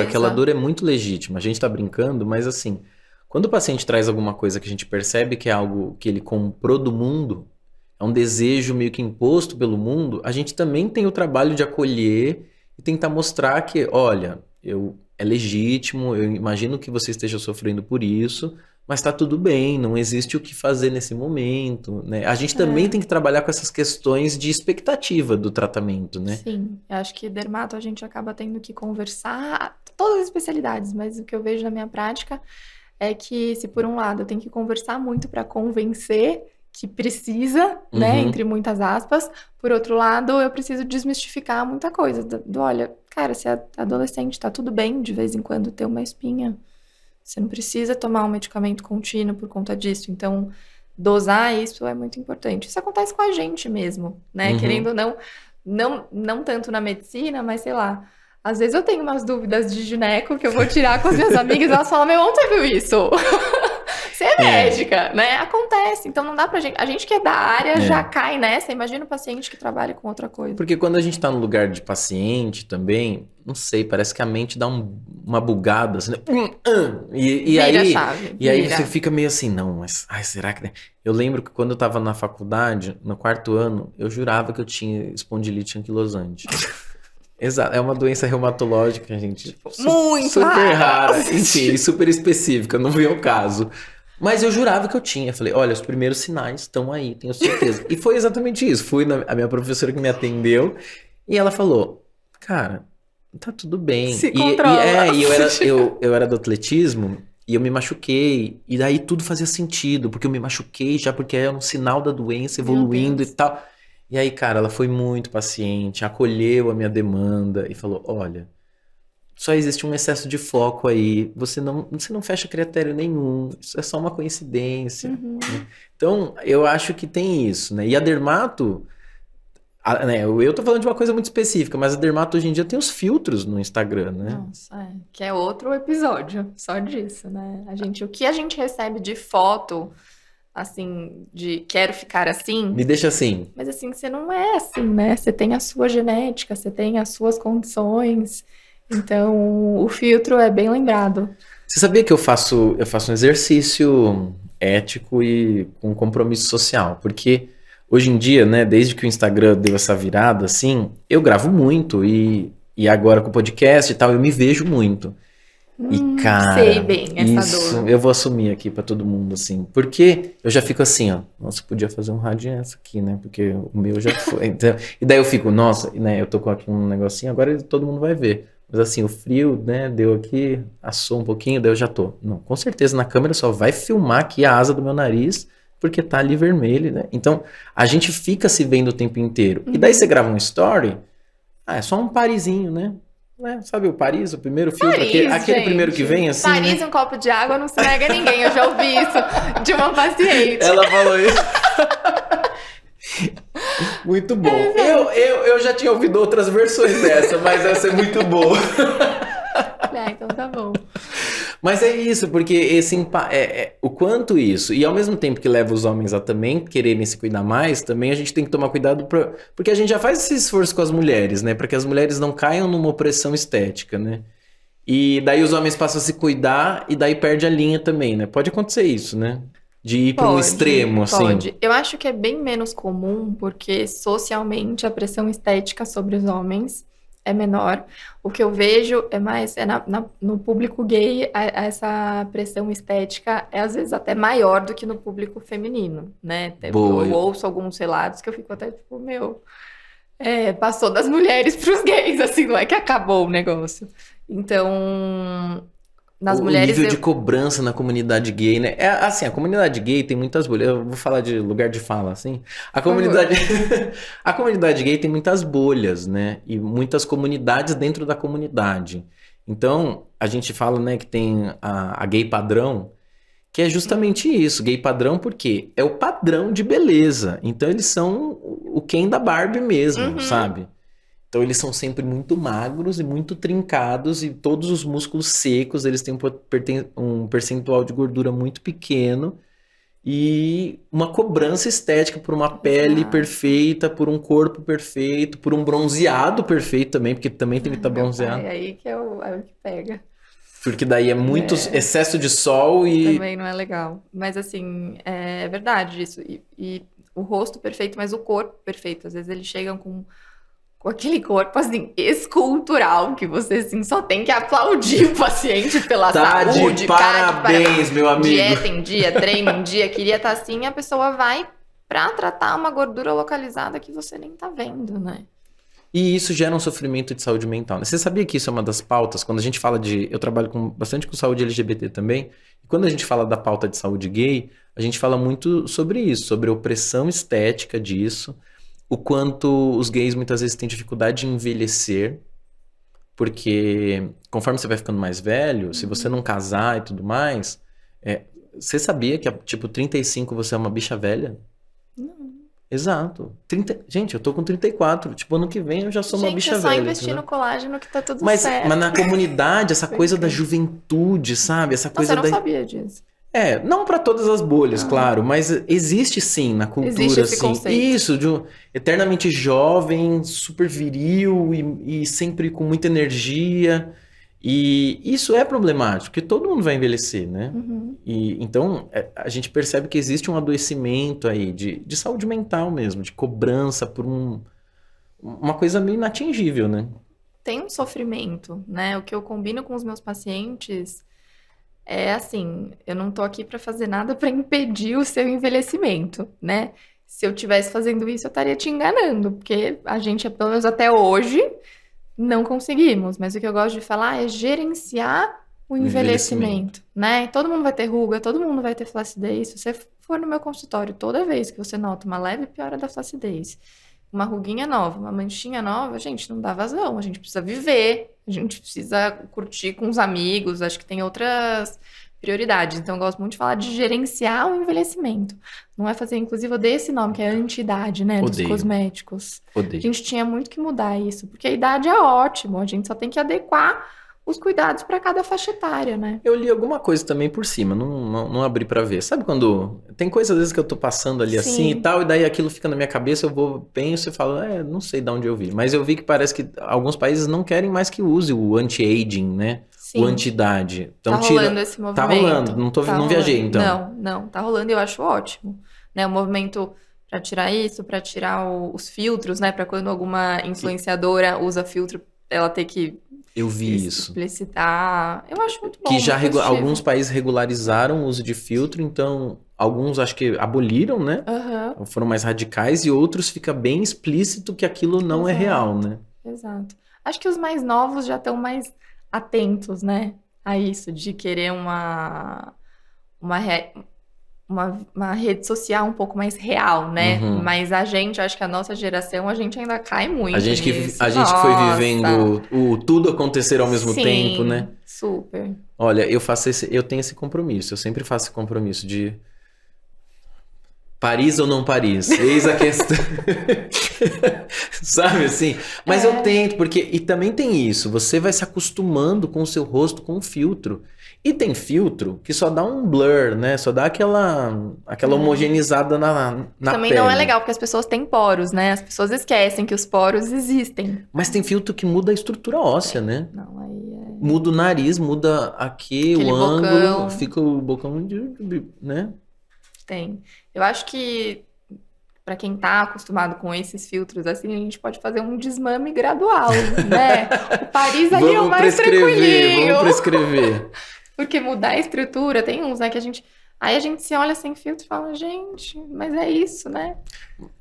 é muito legítima. A gente tá brincando, mas assim, quando o paciente traz alguma coisa que a gente percebe que é algo que ele comprou do mundo, é um desejo meio que imposto pelo mundo, a gente também tem o trabalho de acolher e tentar mostrar que, olha, é legítimo, eu imagino que você esteja sofrendo por isso, mas tá tudo bem, não existe o que fazer nesse momento, né? A gente também tem que trabalhar com essas questões de expectativa do tratamento, né? Sim, eu acho que dermato a gente acaba tendo que conversar, todas as especialidades, mas o que eu vejo na minha prática é que se por um lado eu tenho que conversar muito para convencer que precisa, né, entre muitas aspas, por outro lado eu preciso desmistificar muita coisa, olha, cara, se é adolescente, tá tudo bem de vez em quando ter uma espinha, você não precisa tomar um medicamento contínuo por conta disso, então dosar isso é muito importante. Isso acontece com a gente mesmo, né, querendo ou não tanto na medicina, mas sei lá, às vezes eu tenho umas dúvidas de gineco que eu vou tirar com as minhas amigas e elas falam, meu, onde você viu isso? Você é médica, né? Acontece. Então não dá pra gente. A gente que é da área já cai nessa. Imagina o paciente que trabalha com outra coisa. Porque quando a gente tá no lugar de paciente também, não sei, parece que a mente dá uma bugada, assim, né? E Vira aí, chave, e aí vira. você fica meio assim, não, mas ai, será que... Eu lembro que quando eu tava na faculdade, no 4º ano, eu jurava que eu tinha espondilite anquilosante. Exato, é uma doença reumatológica, gente. Muito super rara. Enfim, super específica, não veio o caso. Mas eu jurava que eu tinha. Falei, olha, os primeiros sinais estão aí, tenho certeza. E foi exatamente isso. Fui a minha professora que me atendeu e ela falou, cara, tá tudo bem. Se controla. E eu era do atletismo e eu me machuquei. E daí tudo fazia sentido, porque eu me machuquei já, porque é um sinal da doença evoluindo e tal. E aí, cara, ela foi muito paciente, acolheu a minha demanda e falou, olha, só existe um excesso de foco aí, você não fecha critério nenhum, isso é só uma coincidência. Né? Então, eu acho que tem isso, né? E a dermato, né, eu tô falando de uma coisa muito específica, mas a dermato hoje em dia tem os filtros no Instagram, né? Nossa, que é outro episódio só disso, né? O que a gente recebe de foto, assim, de quero ficar assim... Me deixa assim. Mas assim, você não é assim, né? Você tem a sua genética, você tem as suas condições... Então, o filtro é bem lembrado. Você sabia que eu faço um exercício ético e com compromisso social? Porque hoje em dia, né, desde que o Instagram deu essa virada, assim, eu gravo muito e agora com o podcast e tal, eu me vejo muito. E, cara, sei bem essa isso dor. eu vou assumir aqui pra todo mundo, assim. Porque eu já fico assim, ó. Nossa, podia fazer um radiance aqui, né? Porque o meu já foi. Então, e daí eu fico, nossa, né? Eu tô com aqui um negocinho, agora todo mundo vai ver. Mas assim, o frio, né? Deu aqui, assou um pouquinho, daí eu já tô. Não, com certeza na câmera só vai filmar aqui a asa do meu nariz, porque tá ali vermelho, né? Então, a gente fica se vendo o tempo inteiro. E daí você grava um story, é só um parizinho, né? Sabe o Paris, o primeiro filtro? Aquele primeiro que vem, assim, Paris, né? um copo de água não se nega a ninguém. Eu já ouvi isso de uma paciente. Ela falou isso. Muito bom. Eu já tinha ouvido outras versões dessa, mas essa é muito boa. Então tá bom. Mas é isso, porque o quanto isso, e ao mesmo tempo que leva os homens a também quererem se cuidar mais, também a gente tem que tomar cuidado, porque a gente já faz esse esforço com as mulheres, né? Para que as mulheres não caiam numa opressão estética, né? E daí os homens passam a se cuidar e daí perde a linha também, né? Pode acontecer isso, né? De ir para um extremo, assim. Pode. Eu acho que é bem menos comum, porque socialmente a pressão estética sobre os homens é menor. O que eu vejo é mais no público gay, essa pressão estética é às vezes até maior do que no público feminino, né? Boa. Eu ouço alguns relatos que eu fico até tipo, passou das mulheres para os gays, assim, não é que acabou o negócio. Então, nas mulheres... O nível de cobrança na comunidade gay, né? É assim, a comunidade gay tem muitas bolhas. Eu vou falar de lugar de fala, assim. A comunidade gay tem muitas bolhas, né? E muitas comunidades dentro da comunidade. Então, a gente fala, né, que tem a gay padrão, que é justamente isso. Gay padrão, por quê? É o padrão de beleza. Então, eles são o Ken da Barbie mesmo, sabe? Então, eles são sempre muito magros e muito trincados e todos os músculos secos, eles têm um percentual de gordura muito pequeno e uma cobrança estética por uma pele perfeita, por um corpo perfeito, por um bronzeado perfeito também, porque também tem que estar bronzeado. É aí que é o que pega. Porque daí é muito excesso de sol e... Também não é legal. Mas, assim, é verdade isso. E o rosto perfeito, mas o corpo perfeito. Às vezes eles chegam com aquele corpo, assim, escultural, que você, assim, só tem que aplaudir o paciente pela saúde. De parabéns, meu amigo. Dieta em dia, treino em dia, queria estar assim, a pessoa vai pra tratar uma gordura localizada que você nem tá vendo, né? E isso gera um sofrimento de saúde mental, né? Você sabia que isso é uma das pautas? Quando a gente fala de... Eu trabalho bastante com saúde LGBT também. E quando a gente fala da pauta de saúde gay, a gente fala muito sobre isso, sobre a opressão estética disso, o quanto os gays muitas vezes têm dificuldade em envelhecer, porque conforme você vai ficando mais velho, se você não casar e tudo mais, você sabia que, tipo, 35 você é uma bicha velha? Não. Exato. Gente, eu tô com 34. Tipo, ano que vem eu já sou uma Gente, bicha é só velha. investir Entendeu? no colágeno que tá tudo Mas certo. na comunidade, essa coisa da Incrível. juventude, sabe? Essa Nossa, coisa eu não da... sabia disso. Não para todas as bolhas, Ah, claro, mas existe sim na existe cultura, esse assim. conceito. Isso, de um eternamente jovem, super viril e sempre com muita energia. E isso é problemático, porque todo mundo vai envelhecer, né? Uhum. E então a gente percebe que existe um adoecimento aí de saúde mental mesmo, de cobrança por uma coisa meio inatingível, né? Tem um sofrimento, né? O que eu combino com os meus pacientes é assim, eu não tô aqui para fazer nada para impedir o seu envelhecimento, né? Se eu tivesse fazendo isso, eu estaria te enganando, porque a gente, pelo menos até hoje, não conseguimos. Mas o que eu gosto de falar é gerenciar o envelhecimento, né? Todo mundo vai ter ruga, todo mundo vai ter flacidez. Se você for no meu consultório, toda vez que você nota uma leve piora da flacidez, uma ruguinha nova, uma manchinha nova, gente, não dá vazão. A gente precisa viver, a gente precisa curtir com os amigos, acho que tem outras prioridades. Então, eu gosto muito de falar de gerenciar o envelhecimento. Não é fazer, inclusive, eu dei esse nome, que é anti-idade, né, dos Odeio. cosméticos. A Odeio. gente tinha muito que mudar isso, porque a idade é ótimo, a gente só tem que adequar os cuidados para cada faixa etária, né? Eu li alguma coisa também por cima, não abri pra ver. Sabe quando tem coisas às vezes que eu tô passando ali assim e Sim. tal, e daí aquilo fica na minha cabeça, penso e falo, não sei de onde eu vi. Mas eu vi que parece que alguns países não querem mais que use o anti-aging, né? O Sim. anti-idade. Então Tá rolando esse movimento. Tá rolando, não viajei então. Não, tá rolando e eu acho ótimo. Né, o movimento para tirar isso, para tirar os filtros, né? Para quando alguma influenciadora usa filtro, ela ter que Eu vi isso. explicitar. Eu acho muito bom. Que já positivo. alguns países regularizaram o uso de filtro, então alguns acho que aboliram, né? Aham, Foram mais radicais e outros fica bem explícito que aquilo não é Exato. real, né? exato. Acho que os mais novos já estão mais atentos, né? A isso, de querer uma rede social um pouco mais real, né? Uhum. Mas a gente, acho que a nossa geração, a gente ainda cai muito A gente que nisso. foi Nossa. vivendo o tudo acontecer ao mesmo Sim, tempo, né? super. Olha, eu tenho esse compromisso, eu sempre faço esse compromisso de Paris ou não Paris, eis a questão. Sabe assim? Mas eu tento, porque e também tem isso, você vai se acostumando com o seu rosto com o filtro. E tem filtro que só dá um blur, né? Só dá aquela homogeneizada na Também pele. não é legal, porque as pessoas têm poros, né? As pessoas esquecem que os poros existem. Mas tem filtro que muda a estrutura óssea, né? Não, aí é... Muda o nariz, muda aqui Aquele o ângulo, bocão. fica o bocão né? Tem. Eu acho que pra quem tá acostumado com esses filtros, assim, a gente pode fazer um desmame gradual, né? O Paris ali é o mais tranquilinho. Vamos prescrever. Porque mudar a estrutura, tem uns, né, que a gente... Aí a gente se olha sem filtro e fala, gente, mas é isso, né?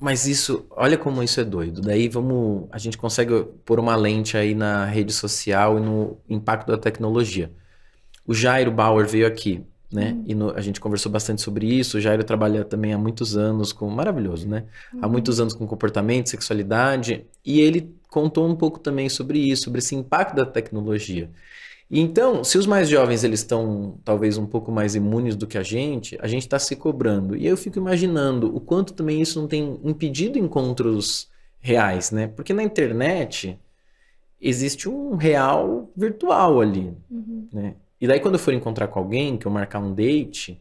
Mas isso, olha como isso é doido. Daí a gente consegue pôr uma lente aí na rede social e no impacto da tecnologia. O Jairo Bauer veio aqui, né? E a gente conversou bastante sobre isso. O Jairo trabalha também há muitos anos maravilhoso, né? Há muitos anos com comportamento, sexualidade. E ele contou um pouco também sobre isso, sobre esse impacto da tecnologia. Então, se os mais jovens eles estão talvez um pouco mais imunes do que a gente está se cobrando. E eu fico imaginando o quanto também isso não tem impedido encontros reais, né? Porque na internet existe um real virtual ali, né? E daí quando eu for encontrar com alguém, que eu marcar um date,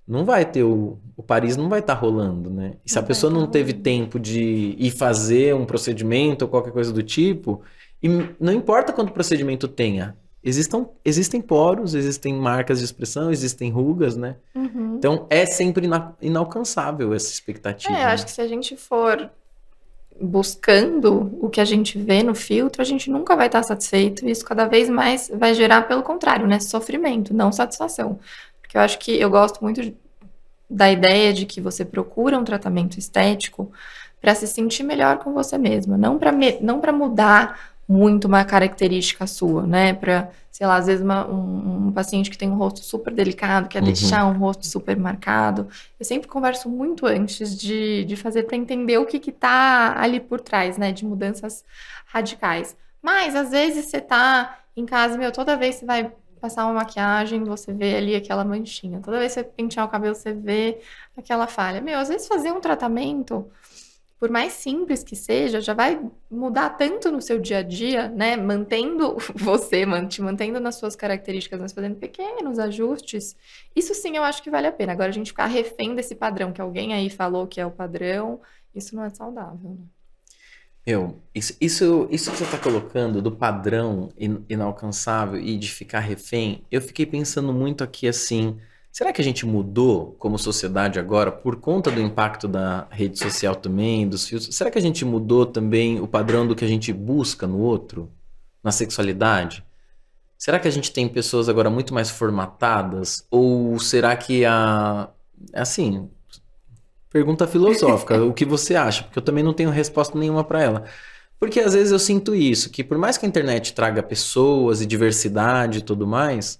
não vai ter o Paris não vai estar rolando, né? E se a pessoa não teve tempo de ir fazer um procedimento ou qualquer coisa do tipo, e não importa quanto procedimento tenha, existem poros, existem marcas de expressão, existem rugas, né? Então é sempre inalcançável essa expectativa. Eu acho que se a gente for buscando o que a gente vê no filtro, a gente nunca vai estar satisfeito. E isso cada vez mais vai gerar, pelo contrário, né? Sofrimento, não satisfação. Porque eu acho que eu gosto muito da ideia de que você procura um tratamento estético para se sentir melhor com você mesma, não para mudar muito uma característica sua, né? Para, sei lá, às vezes um paciente que tem um rosto super delicado, quer deixar um rosto super marcado. Eu sempre converso muito antes de fazer para entender o que tá ali por trás, né? De mudanças radicais. Mas às vezes você tá em casa, meu, toda vez você vai passar uma maquiagem, você vê ali aquela manchinha. Toda vez que você pentear o cabelo, você vê aquela falha. Meu, às vezes fazer um tratamento, por mais simples que seja, já vai mudar tanto no seu dia a dia, né? Mantendo você, te mantendo nas suas características, mas fazendo pequenos ajustes. Isso sim eu acho que vale a pena. Agora a gente ficar refém desse padrão que alguém aí falou que é o padrão, isso não é saudável, né? Isso que você está colocando do padrão inalcançável e de ficar refém, eu fiquei pensando muito aqui assim, será que a gente mudou como sociedade agora por conta do impacto da rede social também, dos filtros? Será que a gente mudou também o padrão do que a gente busca no outro, na sexualidade? Será que a gente tem pessoas agora muito mais formatadas? Ou será que assim, pergunta filosófica, o que você acha? Porque eu também não tenho resposta nenhuma para ela. Porque às vezes eu sinto isso, que por mais que a internet traga pessoas e diversidade e tudo mais,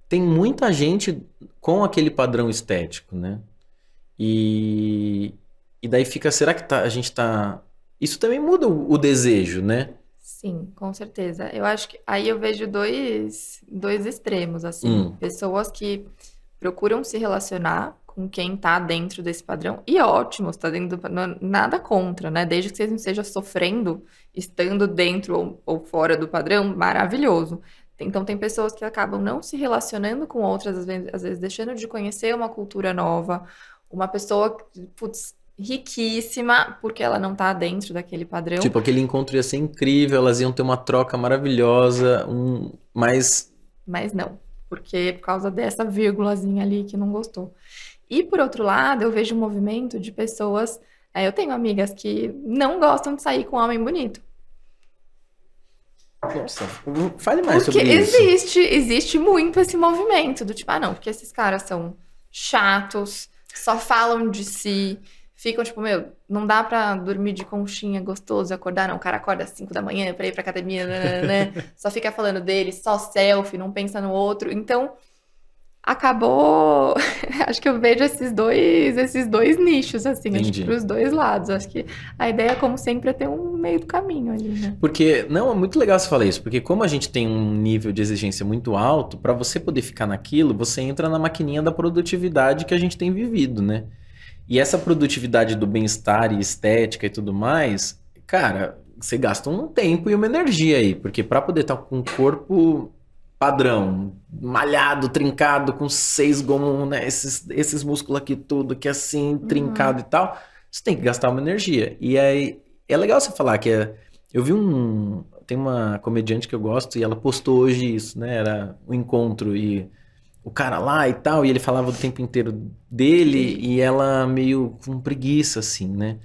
tem muita gente com aquele padrão estético, né? E, e daí fica, será que a gente tá. Isso também muda o desejo, né? Sim, com certeza. Eu acho que aí eu vejo dois extremos, assim. Hum, Pessoas que procuram se relacionar com quem tá dentro desse padrão. E ótimo, está dentro nada contra, né? Desde que você não esteja sofrendo estando dentro ou fora do padrão, maravilhoso. Então tem pessoas que acabam não se relacionando com outras, às vezes deixando de conhecer uma cultura nova, uma pessoa, putz, riquíssima, porque ela não tá dentro daquele padrão. tipo, aquele encontro ia ser incrível, elas iam ter uma troca maravilhosa, mas. Mas não, porque é por causa dessa vírgulazinha ali que não gostou. E por outro lado, eu vejo um movimento de pessoas. Eu tenho amigas que não gostam de sair com um homem bonito. Nossa, fale mais Porque sobre isso. existe muito esse movimento do tipo, não, porque esses caras são chatos, só falam de si, ficam tipo, meu, não dá pra dormir de conchinha gostoso e acordar, não. O cara acorda às 5 da manhã pra ir pra academia, né? Só fica falando dele, só selfie, não pensa no outro. Então, acabou. Acho que eu vejo esses dois nichos, assim, acho que Entendi. pros dois lados. Acho que a ideia, como sempre, é ter um meio do caminho ali, né? Porque, não, é muito legal você falar isso, porque como a gente tem um nível de exigência muito alto, para você poder ficar naquilo, você entra na maquininha da produtividade que a gente tem vivido, né? E essa produtividade do bem-estar e estética e tudo mais, cara, você gasta um tempo e uma energia aí, porque para poder estar com um corpo padrão, malhado, trincado, com seis gomos, né, esses músculos aqui tudo, que assim, Uhum. trincado e tal, você tem que gastar uma energia. E aí, é legal você falar que eu vi tem uma comediante que eu gosto e ela postou hoje isso, né, era um encontro e o cara lá e tal, e ele falava o tempo inteiro dele Dele. e ela meio com preguiça, assim, né?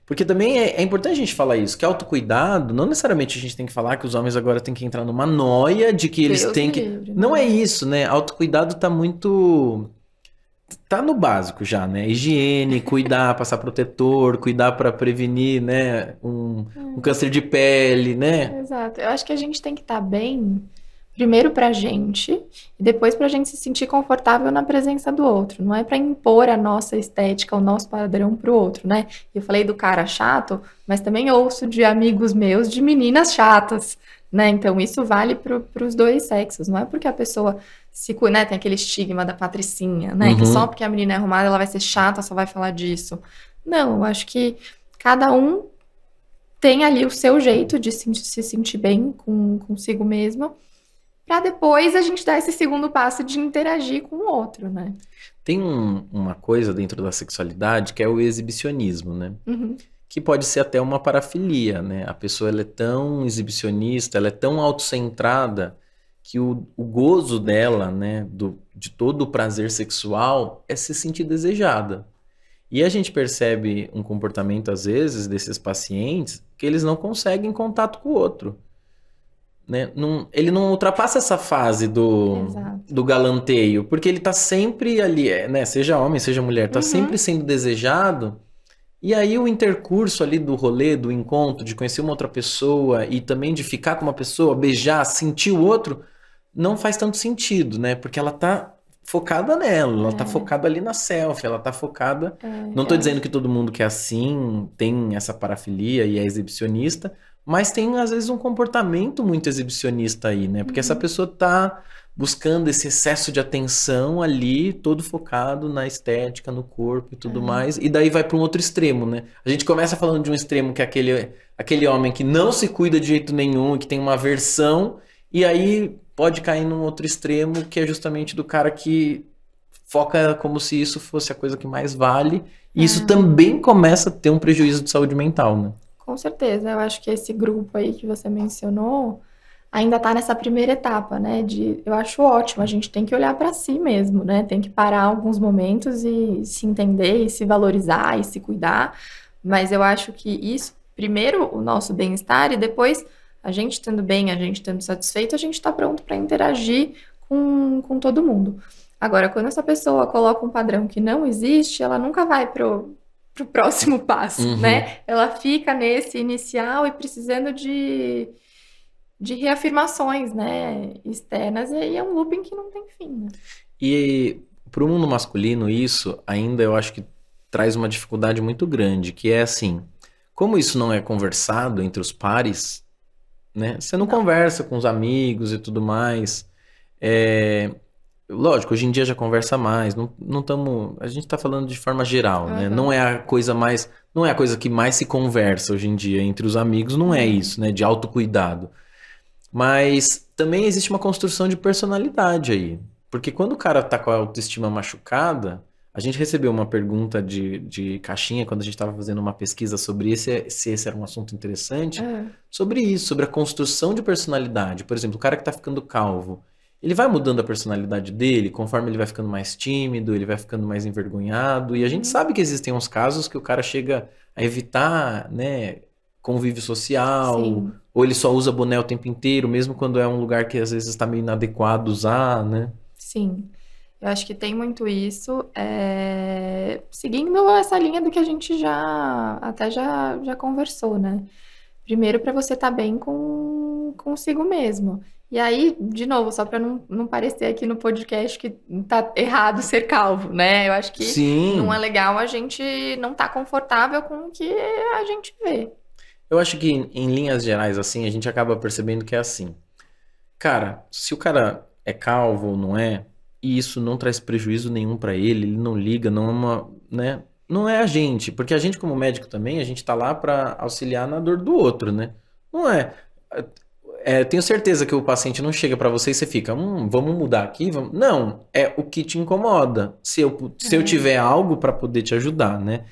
Porque também é importante a gente falar isso, que autocuidado, não necessariamente a gente tem que falar que os homens agora têm que entrar numa noia de que eles Deus têm me que. livre, Não é não. isso, né? Autocuidado tá muito. Tá no básico já, né? Higiene, cuidar, passar protetor, cuidar para prevenir, né? Um câncer de pele, né? Exato. Eu acho que a gente tem que estar bem, primeiro pra gente, e depois pra gente se sentir confortável na presença do outro. Não é pra impor a nossa estética, o nosso padrão pro outro, né? Eu falei do cara chato, mas também ouço de amigos meus de meninas chatas, né? Então isso vale pros dois sexos. Não é porque a pessoa né, tem aquele estigma da patricinha, né? Que só Uhum. porque a menina é arrumada ela vai ser chata, só vai falar disso. Não, eu acho que cada um tem ali o seu jeito de se sentir bem consigo mesma, para depois a gente dar esse segundo passo de interagir com o outro, né? Tem uma coisa dentro da sexualidade que é o exibicionismo, né? Uhum. Que pode ser até uma parafilia, né? A pessoa ela é tão exibicionista, ela é tão autocentrada que o gozo dela, né, de todo o prazer sexual é se sentir desejada. E a gente percebe um comportamento, às vezes, desses pacientes que eles não conseguem contato com o outro. né? Ele não ultrapassa essa fase Exato. do galanteio, porque ele tá sempre ali, né? Seja homem, seja mulher, tá sempre sendo desejado. E aí o intercurso ali do rolê, do encontro, de conhecer uma outra pessoa e também de ficar com uma pessoa, beijar, sentir o outro, não faz tanto sentido, né? Porque ela tá focada nela, ela tá focada ali na selfie, ela tá focada. Não tô dizendo que todo mundo que é assim tem essa parafilia e é exibicionista, mas tem às vezes um comportamento muito exibicionista aí, né? Porque essa pessoa tá buscando esse excesso de atenção ali, todo focado na estética, no corpo e tudo mais, e daí vai para um outro extremo, né? A gente começa falando de um extremo que é aquele homem que não se cuida de jeito nenhum, que tem uma aversão, e aí pode cair num outro extremo, que é justamente do cara que foca como se isso fosse a coisa que mais vale, e isso também começa a ter um prejuízo de saúde mental, né? Com certeza, eu acho que esse grupo aí que você mencionou ainda está nessa primeira etapa, né? Eu acho ótimo, a gente tem que olhar para si mesmo, né? Tem que parar alguns momentos e se entender, e se valorizar, e se cuidar. Mas eu acho que isso, primeiro o nosso bem-estar, e depois a gente estando bem, a gente estando satisfeito, a gente está pronto para interagir com todo mundo. Agora, quando essa pessoa coloca um padrão que não existe, ela nunca vai pro próximo passo, né? Ela fica nesse inicial e precisando de reafirmações, né, externas, e aí é um looping que não tem fim, né? E pro mundo masculino, isso ainda eu acho que traz uma dificuldade muito grande, que é assim, como isso não é conversado entre os pares, né? Você não conversa com os amigos e tudo mais. Lógico, hoje em dia já conversa mais, não estamos. A gente está falando de forma geral, né? Não é a coisa mais. Não é a coisa que mais se conversa hoje em dia entre os amigos, não é isso, né? De autocuidado. Mas também existe uma construção de personalidade aí. Porque quando o cara tá com a autoestima machucada, a gente recebeu uma pergunta de caixinha quando a gente estava fazendo uma pesquisa sobre se esse era um assunto interessante, sobre isso, sobre a construção de personalidade. Por exemplo, o cara que tá ficando calvo, ele vai mudando a personalidade dele conforme ele vai ficando mais tímido, ele vai ficando mais envergonhado. E a gente sabe que existem uns casos que o cara chega a evitar, né, convívio social, Sim. ou ele só usa boné o tempo inteiro, mesmo quando é um lugar que às vezes está meio inadequado usar, né? Sim. Eu acho que tem muito isso, seguindo essa linha do que a gente já conversou, né? Primeiro, para você estar bem consigo mesmo. E aí, de novo, só para não parecer aqui no podcast que tá errado ser calvo, né? Eu acho que Sim. não é legal a gente não estar confortável com o que a gente vê. Eu acho que em linhas gerais, assim, a gente acaba percebendo que é assim. Cara, se o cara é calvo ou não é, e isso não traz prejuízo nenhum pra ele, ele não liga, não é uma, né? Não é a gente, porque a gente como médico também, a gente tá lá pra auxiliar na dor do outro, né? Não é. Tenho certeza que o paciente não chega pra você e você fica, vamos mudar aqui, vamos. Não, é o que te incomoda. Se eu tiver algo pra poder te ajudar, né?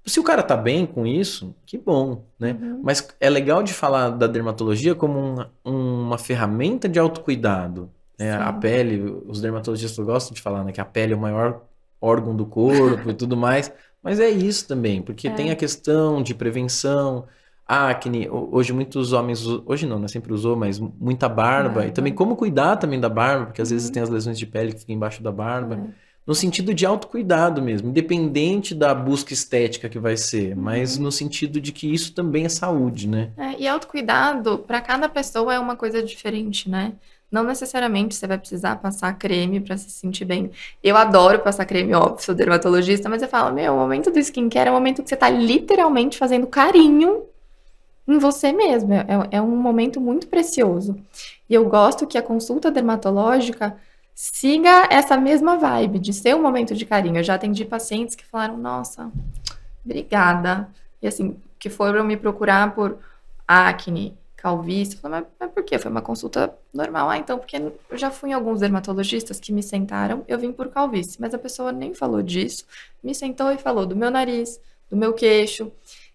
Se o cara tá bem com isso, que bom, né? Mas é legal de falar da dermatologia como uma ferramenta de autocuidado, né? A pele, os dermatologistas gostam de falar, né, que a pele é o maior órgão do corpo e tudo mais, mas é isso também, porque tem a questão de prevenção, acne, hoje muitos homens, hoje não, né, sempre usou, mas muita barba, e também como cuidar também da barba, porque às vezes tem as lesões de pele que ficam embaixo da barba. No sentido de autocuidado mesmo, independente da busca estética que vai ser, mas no sentido de que isso também é saúde, né? E autocuidado, para cada pessoa é uma coisa diferente, né? Não necessariamente você vai precisar passar creme para se sentir bem. Eu adoro passar creme, óbvio, sou dermatologista, mas eu falo, o momento do skincare é o momento que você tá literalmente fazendo carinho em você mesmo. É um momento muito precioso. E eu gosto que a consulta dermatológica siga essa mesma vibe de ser um momento de carinho. Eu já atendi pacientes que falaram, nossa, obrigada. E assim, que foram me procurar por acne, calvície. Eu falei, mas por quê? Foi uma consulta normal. Então, porque eu já fui em alguns dermatologistas que me sentaram, eu vim por calvície. Mas a pessoa nem falou disso. Me sentou e falou do meu nariz, do meu queixo.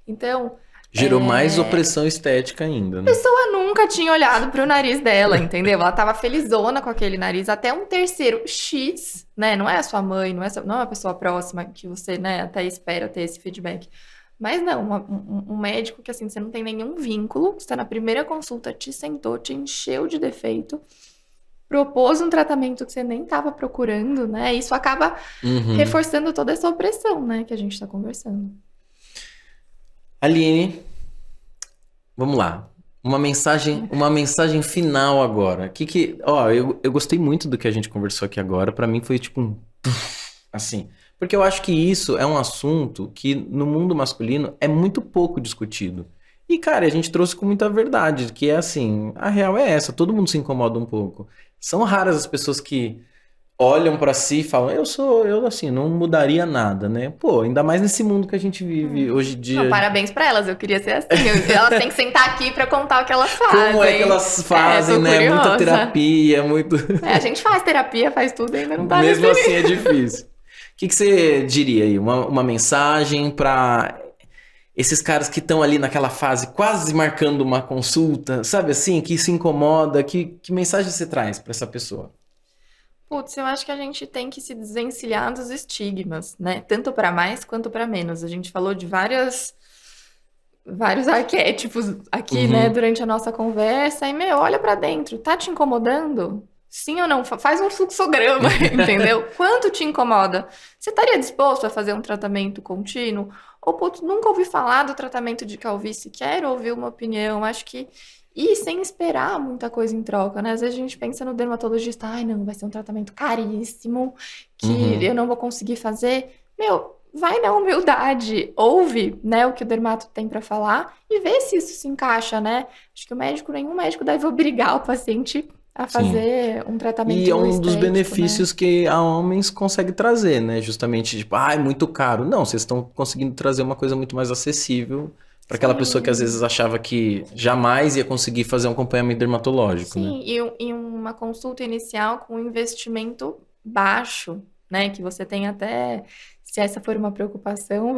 Então... Gerou mais opressão estética ainda, né? A pessoa nunca tinha olhado pro nariz dela, entendeu? Ela tava felizona com aquele nariz. Até um terceiro X, né? Não é a sua mãe, não é uma pessoa próxima que você, né, até espera ter esse feedback. Mas não, um médico que assim, você não tem nenhum vínculo, você tá na primeira consulta, te sentou, te encheu de defeito, propôs um tratamento que você nem estava procurando, né? Isso acaba reforçando toda essa opressão, né, que a gente tá conversando. Aline, vamos lá. Uma mensagem final agora. Eu gostei muito do que a gente conversou aqui agora. Pra mim foi tipo um assim, porque eu acho que isso é um assunto que no mundo masculino é muito pouco discutido. E cara, a gente trouxe com muita verdade, que é assim, a real é essa, todo mundo se incomoda um pouco. São raras as pessoas que olham pra si e falam, eu assim, não mudaria nada, né? Pô, ainda mais nesse mundo que a gente vive hoje em dia. Não, parabéns pra elas, eu queria ser assim. Elas têm que sentar aqui pra contar o que elas fazem. Como é que elas fazem, né? curiosa. Muita terapia, muito. A gente faz terapia, faz tudo, ainda não tá Mesmo nesse assim é difícil. O que você diria aí? Uma mensagem pra esses caras que estão ali naquela fase, quase marcando uma consulta, sabe assim, que se incomoda, que mensagem você traz pra essa pessoa? Putz, eu acho que a gente tem que se desvencilhar dos estigmas, né? Tanto pra mais quanto pra menos. A gente falou de vários arquétipos aqui, né, durante a nossa conversa. E, olha pra dentro. Tá te incomodando? Sim ou não? Faz um fluxograma, entendeu? Quanto te incomoda? Você estaria disposto a fazer um tratamento contínuo? Ou, putz, nunca ouvi falar do tratamento de calvície, quero ouvir uma opinião. Acho que... E sem esperar muita coisa em troca, né? Às vezes a gente pensa no dermatologista, ai, não, vai ser um tratamento caríssimo, que eu não vou conseguir fazer. Vai na humildade, ouve, né, o que o dermato tem pra falar e vê se isso se encaixa, né? Acho que nenhum médico deve obrigar o paciente a fazer um tratamento E é um dos estético, benefícios né? que a homens consegue trazer, né? Justamente, tipo, é muito caro. Não, vocês estão conseguindo trazer uma coisa muito mais acessível para aquela pessoa que às vezes achava que jamais ia conseguir fazer um acompanhamento dermatológico, né? Sim, e uma consulta inicial com investimento baixo, né? Que você tem até, se essa for uma preocupação,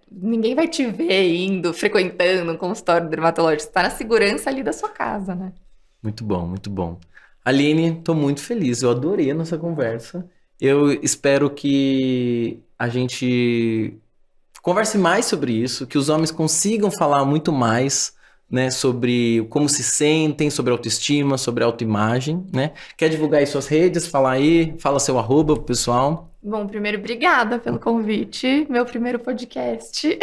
ninguém vai te ver indo, frequentando um consultório dermatológico. Você está na segurança ali da sua casa, né? Muito bom, muito bom. Aline, tô muito feliz. Eu adorei a nossa conversa. Eu espero que a gente converse mais sobre isso, que os homens consigam falar muito mais, né, sobre como se sentem, sobre autoestima, sobre autoimagem, né? Quer divulgar aí suas redes? Fala seu arroba pro pessoal. Bom, primeiro, obrigada pelo convite. Meu primeiro podcast.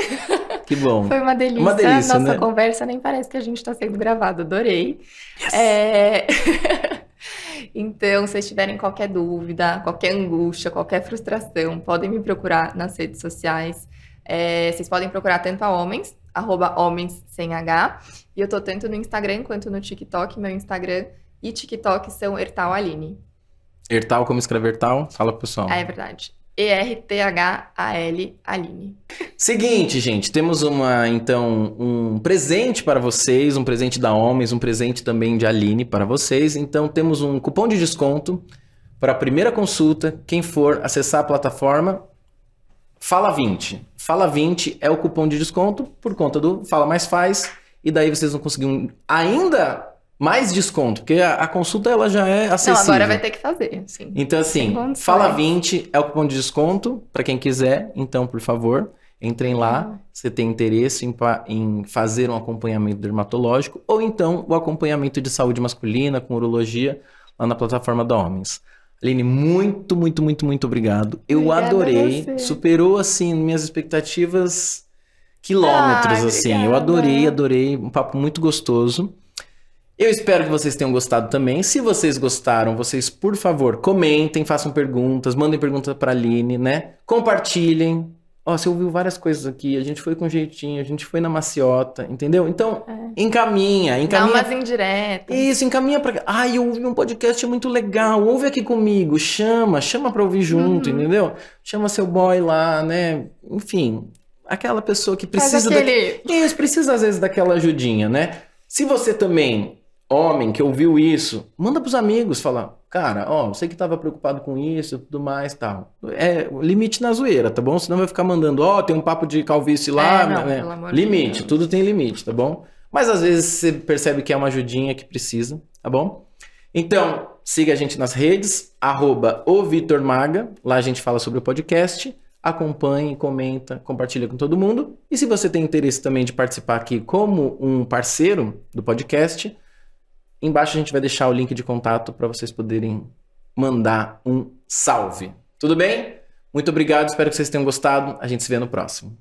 Que bom. Foi uma delícia. Uma delícia, Nossa né? conversa nem parece que a gente está sendo gravado. Adorei. Yes. Então, se vocês tiverem qualquer dúvida, qualquer angústia, qualquer frustração, podem me procurar nas redes sociais. Vocês podem procurar tanto a homens, @homens sem H. E eu tô tanto no Instagram quanto no TikTok. Meu Instagram e TikTok são Ertal Aline. Ertal, como escreve Ertal? Fala pro pessoal. É verdade. ERTHAL Aline. Seguinte, gente, temos um presente para vocês, um presente da Homens, um presente também de Aline para vocês. Então temos um cupom de desconto para a primeira consulta. Quem for acessar a plataforma, Fala 20. Fala 20 é o cupom de desconto por conta do Fala Mais Faz. E daí vocês vão conseguir ainda mais desconto, porque a consulta ela já é acessível. Não, agora vai ter que fazer, sim. Então assim, Fala 20 é o cupom de desconto para quem quiser. Então, por favor, entrem lá. Você tem interesse em fazer um acompanhamento dermatológico ou então o acompanhamento de saúde masculina com urologia lá na plataforma da Homens. Aline, muito, muito, muito, muito obrigado. Eu adorei. Superou, assim, minhas expectativas quilômetros, assim. Eu adorei. Um papo muito gostoso. Eu espero que vocês tenham gostado também. Se vocês gostaram, vocês, por favor, comentem, façam perguntas, mandem perguntas pra Aline, né? Compartilhem. Você ouviu várias coisas aqui. A gente foi com jeitinho, a gente foi na maciota, entendeu? Então, encaminha. Dá umas indiretas. Isso, encaminha pra... eu ouvi um podcast muito legal. Ouve aqui comigo. Chama pra ouvir junto, entendeu? Chama seu boy lá, né? Enfim, aquela pessoa que precisa... Isso, precisa às vezes daquela ajudinha, né? Se você também, homem, que ouviu isso, manda pros amigos, fala... Cara, você que tava preocupado com isso e tudo mais, tal. Limite na zoeira, tá bom? Senão vai ficar mandando, tem um papo de calvície lá, né? Pelo amor Limite, de Deus. tudo tem limite, tá bom? Mas às vezes você percebe que é uma ajudinha que precisa, tá bom? Então, siga a gente nas redes, @ovitormaga, lá a gente fala sobre o podcast, acompanhe, comenta, compartilha com todo mundo. E se você tem interesse também de participar aqui como um parceiro do podcast, embaixo a gente vai deixar o link de contato para vocês poderem mandar um salve. Tudo bem? Muito obrigado, espero que vocês tenham gostado. A gente se vê no próximo.